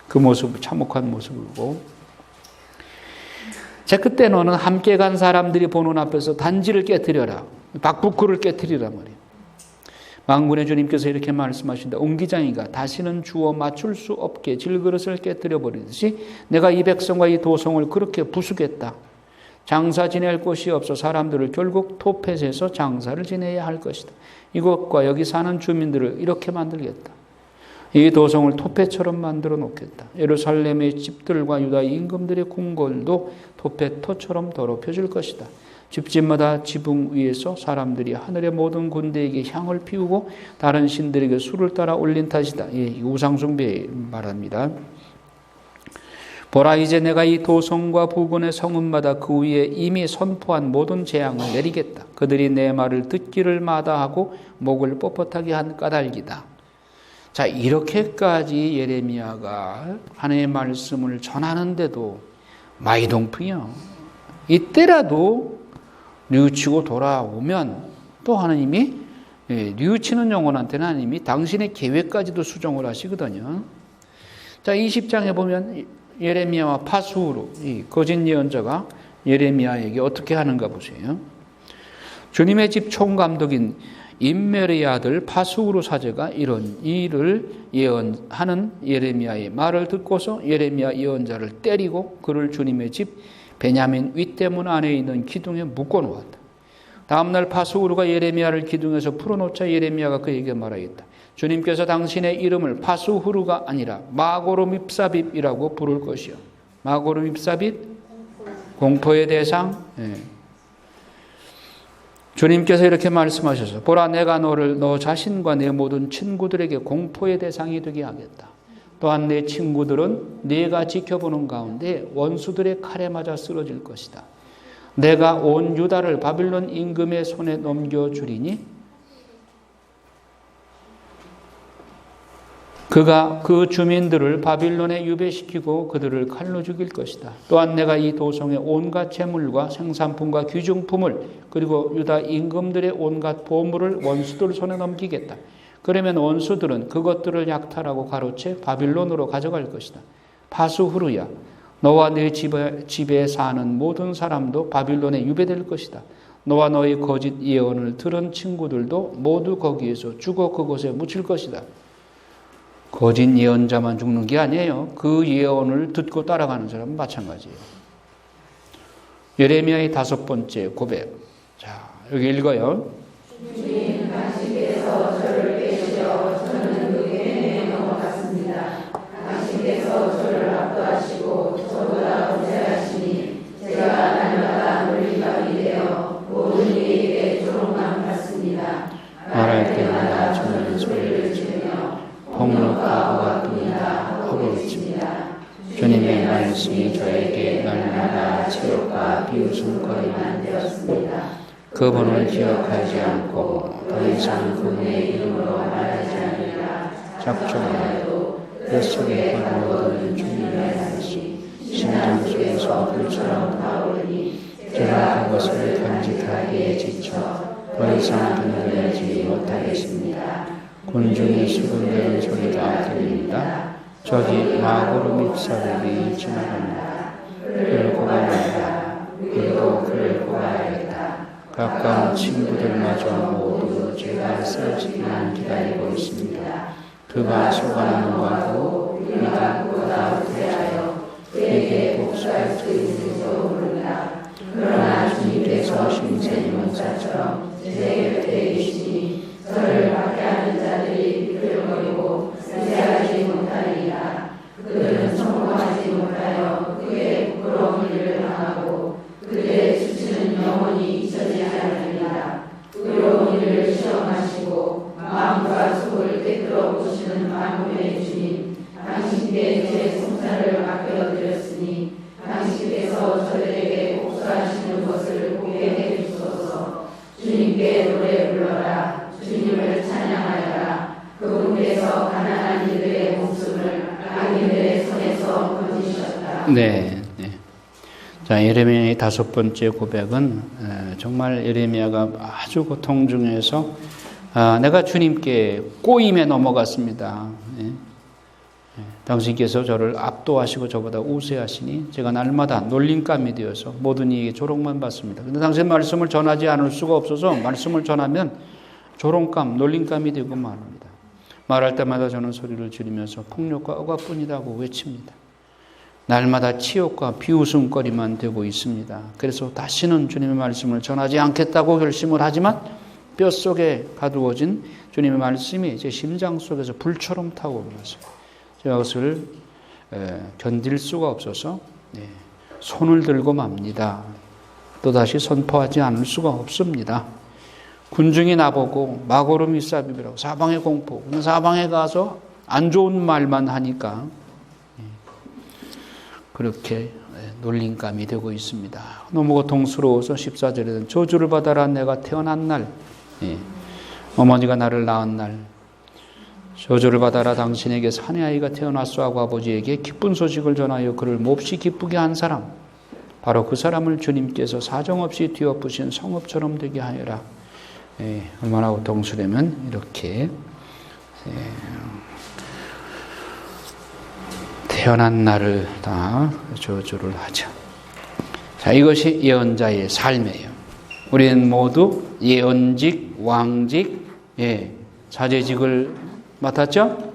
그 모습, 참혹한 모습을 보고. 자, 그때 너는 함께 간 사람들이 보는 앞에서 단지를 깨뜨려라. 박부크를 깨뜨리라 말이에요. 만군의 주님께서 이렇게 말씀하신다. 옹기장이가 다시는 주워 맞출 수 없게 질그릇을 깨뜨려 버리듯이 내가 이 백성과 이 도성을 그렇게 부수겠다. 장사 지낼 곳이 없어 사람들을 결국 토펫에서 장사를 지내야 할 것이다. 이곳과 여기 사는 주민들을 이렇게 만들겠다. 이 도성을 토펫처럼 만들어 놓겠다. 예루살렘의 집들과 유다 임금들의 궁궐도 토펫터처럼 더럽혀질 것이다. 집집마다 지붕 위에서 사람들이 하늘의 모든 군대에게 향을 피우고 다른 신들에게 술을 따라 올린 탓이다. 우상숭배 말합니다. 보라, 이제 내가 이 도성과 부근의 성읍마다 그 위에 이미 선포한 모든 재앙을 내리겠다. 그들이 내 말을 듣기를 마다하고 목을 뻣뻣하게 한 까닭이다. 자, 이렇게까지 예레미야가 하나님의 말씀을 전하는데도 마이동풍이요. 이때라도 뉘우치고 돌아오면 또 하나님이 뉘우치는 영혼한테는 하나님이 당신의 계획까지도 수정을 하시거든요. 자, 20장에 보면 예레미야와 파수후루, 이 거짓 예언자가 예레미야에게 어떻게 하는가 보세요. 주님의 집 총감독인 임멜의 아들 파수후루 사제가 이런 일을 예언하는 예레미야의 말을 듣고서 예레미야 예언자를 때리고 그를 주님의 집 베냐민 윗대문 안에 있는 기둥에 묶어놓았다. 다음날 파수후루가 예레미야를 기둥에서 풀어놓자 예레미야가 그에게 말하였다. 주님께서 당신의 이름을 파수후루가 아니라 마고르밉사빕이라고 부를 것이요. 마고르밉사빕? 공포의 대상? 네. 주님께서 이렇게 말씀하셔서 보라, 내가 너를 너 자신과 내 모든 친구들에게 공포의 대상이 되게 하겠다. 또한 내 친구들은 네가 지켜보는 가운데 원수들의 칼에 맞아 쓰러질 것이다. 내가 온 유다를 바빌론 임금의 손에 넘겨주리니 그가 그 주민들을 바빌론에 유배시키고 그들을 칼로 죽일 것이다. 또한 내가 이 도성의 온갖 재물과 생산품과 귀중품을 그리고 유다 임금들의 온갖 보물을 원수들 손에 넘기겠다. 그러면 원수들은 그것들을 약탈하고 가로채 바빌론으로 가져갈 것이다. 파수후루야, 너와 네 집에 사는 모든 사람도 바빌론에 유배될 것이다. 너와 너의 거짓 예언을 들은 친구들도 모두 거기에서 죽어 그곳에 묻힐 것이다. 거짓 예언자만 죽는 게 아니에요. 그 예언을 듣고 따라가는 사람은 마찬가지예요. 예레미야의 5번째 고백. 자, 여기 읽어요. 주님, 당신께서 저를 빼주려 저는 그에게 넘어갔습니다. 당신께서 저를 압도하시고 저보다 권세하시니 제가 날마다 놀림감이 되어 모든 이에게 조롱만 받습니다. 말할 때마다 저는 소리를 지르며 폭력과 분이다 허물칩니다. 주님의 말씀이 저에게 날마다 치욕과 비웃음거리만 되었습니다. 그분을 기억하지 않고 더 이상 그분의 이름으로 말하지 않는 작정하여도 뱃속에 가두어둔 주님의 말씀이 심장 속에서 불처럼 타오르니 제가 그것을 간직하기에 지쳐 더 이상 견뎌내지 못하겠습니다. 군중의 수군대는 소리가 들립니다. 저기 마구름 잎사귀이 지나갑니다. 그를 꼽아낸다. 우리도 그를 꼽아야겠다. 가까운 친구들마저 모두 제가 쓰러지기만 기다리고 있습니다. 그가 속아나는 것도 우리가 그보다 대하여 그에게 복수할 수 있는지도 모른다. 그러나 주님께서 신세 용사처럼 제 곁에 계시니 저를 박해하는 자들이 비틀거리고 쓰지하지 못하리라. 그들은 성공하지 못하여 그의 부끄러운 일을 당하고 그들의 수치는 영원히 잊혀지지 않으리라. 의로운 일을 시험하시고 마음과 속을 꿰뚫어 보시는 만군의 주님, 당신께 제 송사를 맡겨드렸으니 당신께서 저들에게 복수하시는 것을 보게 해주소서. 주님께 노래 불러라. 주님을 찬양하여라. 그분께서 가난한 이들의 목숨을 악인들의 손에서 건지셨다. 네. 자, 예레미야의 5번째 고백은 정말 예레미야가 아주 고통 중에서 내가 주님께 꼬임에 넘어갔습니다. 당신께서 저를 압도하시고 저보다 우세하시니 제가 날마다 놀림감이 되어서 모든 이에게 조롱만 받습니다. 그런데 당신 말씀을 전하지 않을 수가 없어서 말씀을 전하면 조롱감, 놀림감이 되고 말합니다. 말할 때마다 저는 소리를 지르면서 폭력과 억압뿐이라고 외칩니다. 날마다 치욕과 비웃음거리만 되고 있습니다. 그래서 다시는 주님의 말씀을 전하지 않겠다고 결심을 하지만 뼛속에 가두어진 주님의 말씀이 제 심장 속에서 불처럼 타오르면서 제가 그것을 견딜 수가 없어서 손을 들고 맙니다. 또다시 선포하지 않을 수가 없습니다. 군중이 나보고 마고름 잎사귀라고 사방에 공포, 사방에 가서 안 좋은 말만 하니까 그렇게 놀림감이 되고 있습니다. 너무 고통스러워서 14절에는 저주를 받아라. 내가 태어난 날, 어머니가 나를 낳은 날, 저주를 받아라. 당신에게 사내 아이가 태어났소 하고 아버지에게 기쁜 소식을 전하여 그를 몹시 기쁘게 한 사람, 바로 그 사람을 주님께서 사정없이 뒤엎으신 성읍처럼 되게 하여라. 얼마나 고통스러우면 이렇게 태어난 날을 다 저주를 하죠. 자, 이것이 예언자의 삶이에요. 우리는 모두 예언직, 왕직, 사제직을 맡았죠?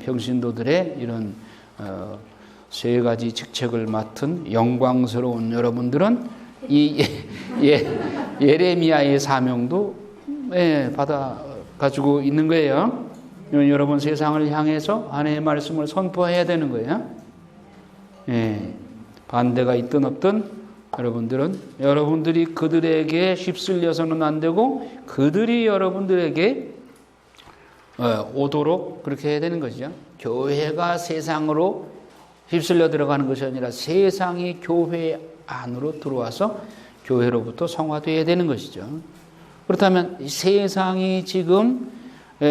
평신도들의 이런 세 가지 직책을 맡은 영광스러운 여러분들은 이 예레미야의 사명도 받아 가지고 있는 거예요. 여러분 세상을 향해서 하나님의 말씀을 선포해야 되는 거예요. 반대가 있든 없든 여러분들이 그들에게 휩쓸려서는 안 되고 그들이 여러분들에게 오도록 그렇게 해야 되는 것이죠. 교회가 세상으로 휩쓸려 들어가는 것이 아니라 세상이 교회 안으로 들어와서 교회로부터 성화되어야 되는 것이죠. 그렇다면 세상이 지금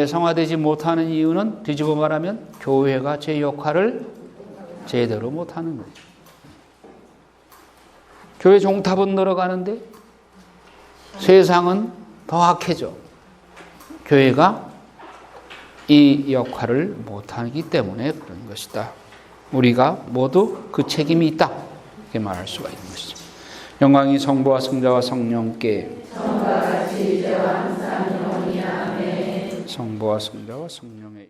성화되지 못하는 이유는 뒤집어 말하면 교회가 제 역할을 제대로 못하는 거죠. 교회 종탑은 늘어가는데 세상은 더 악해져. 교회가 이 역할을 못하기 때문에 그런 것이다. 우리가 모두 그 책임이 있다. 이렇게 말할 수가 있는 것이죠. 영광이 성부와 성자와 성령께 성부와 성자와 성령의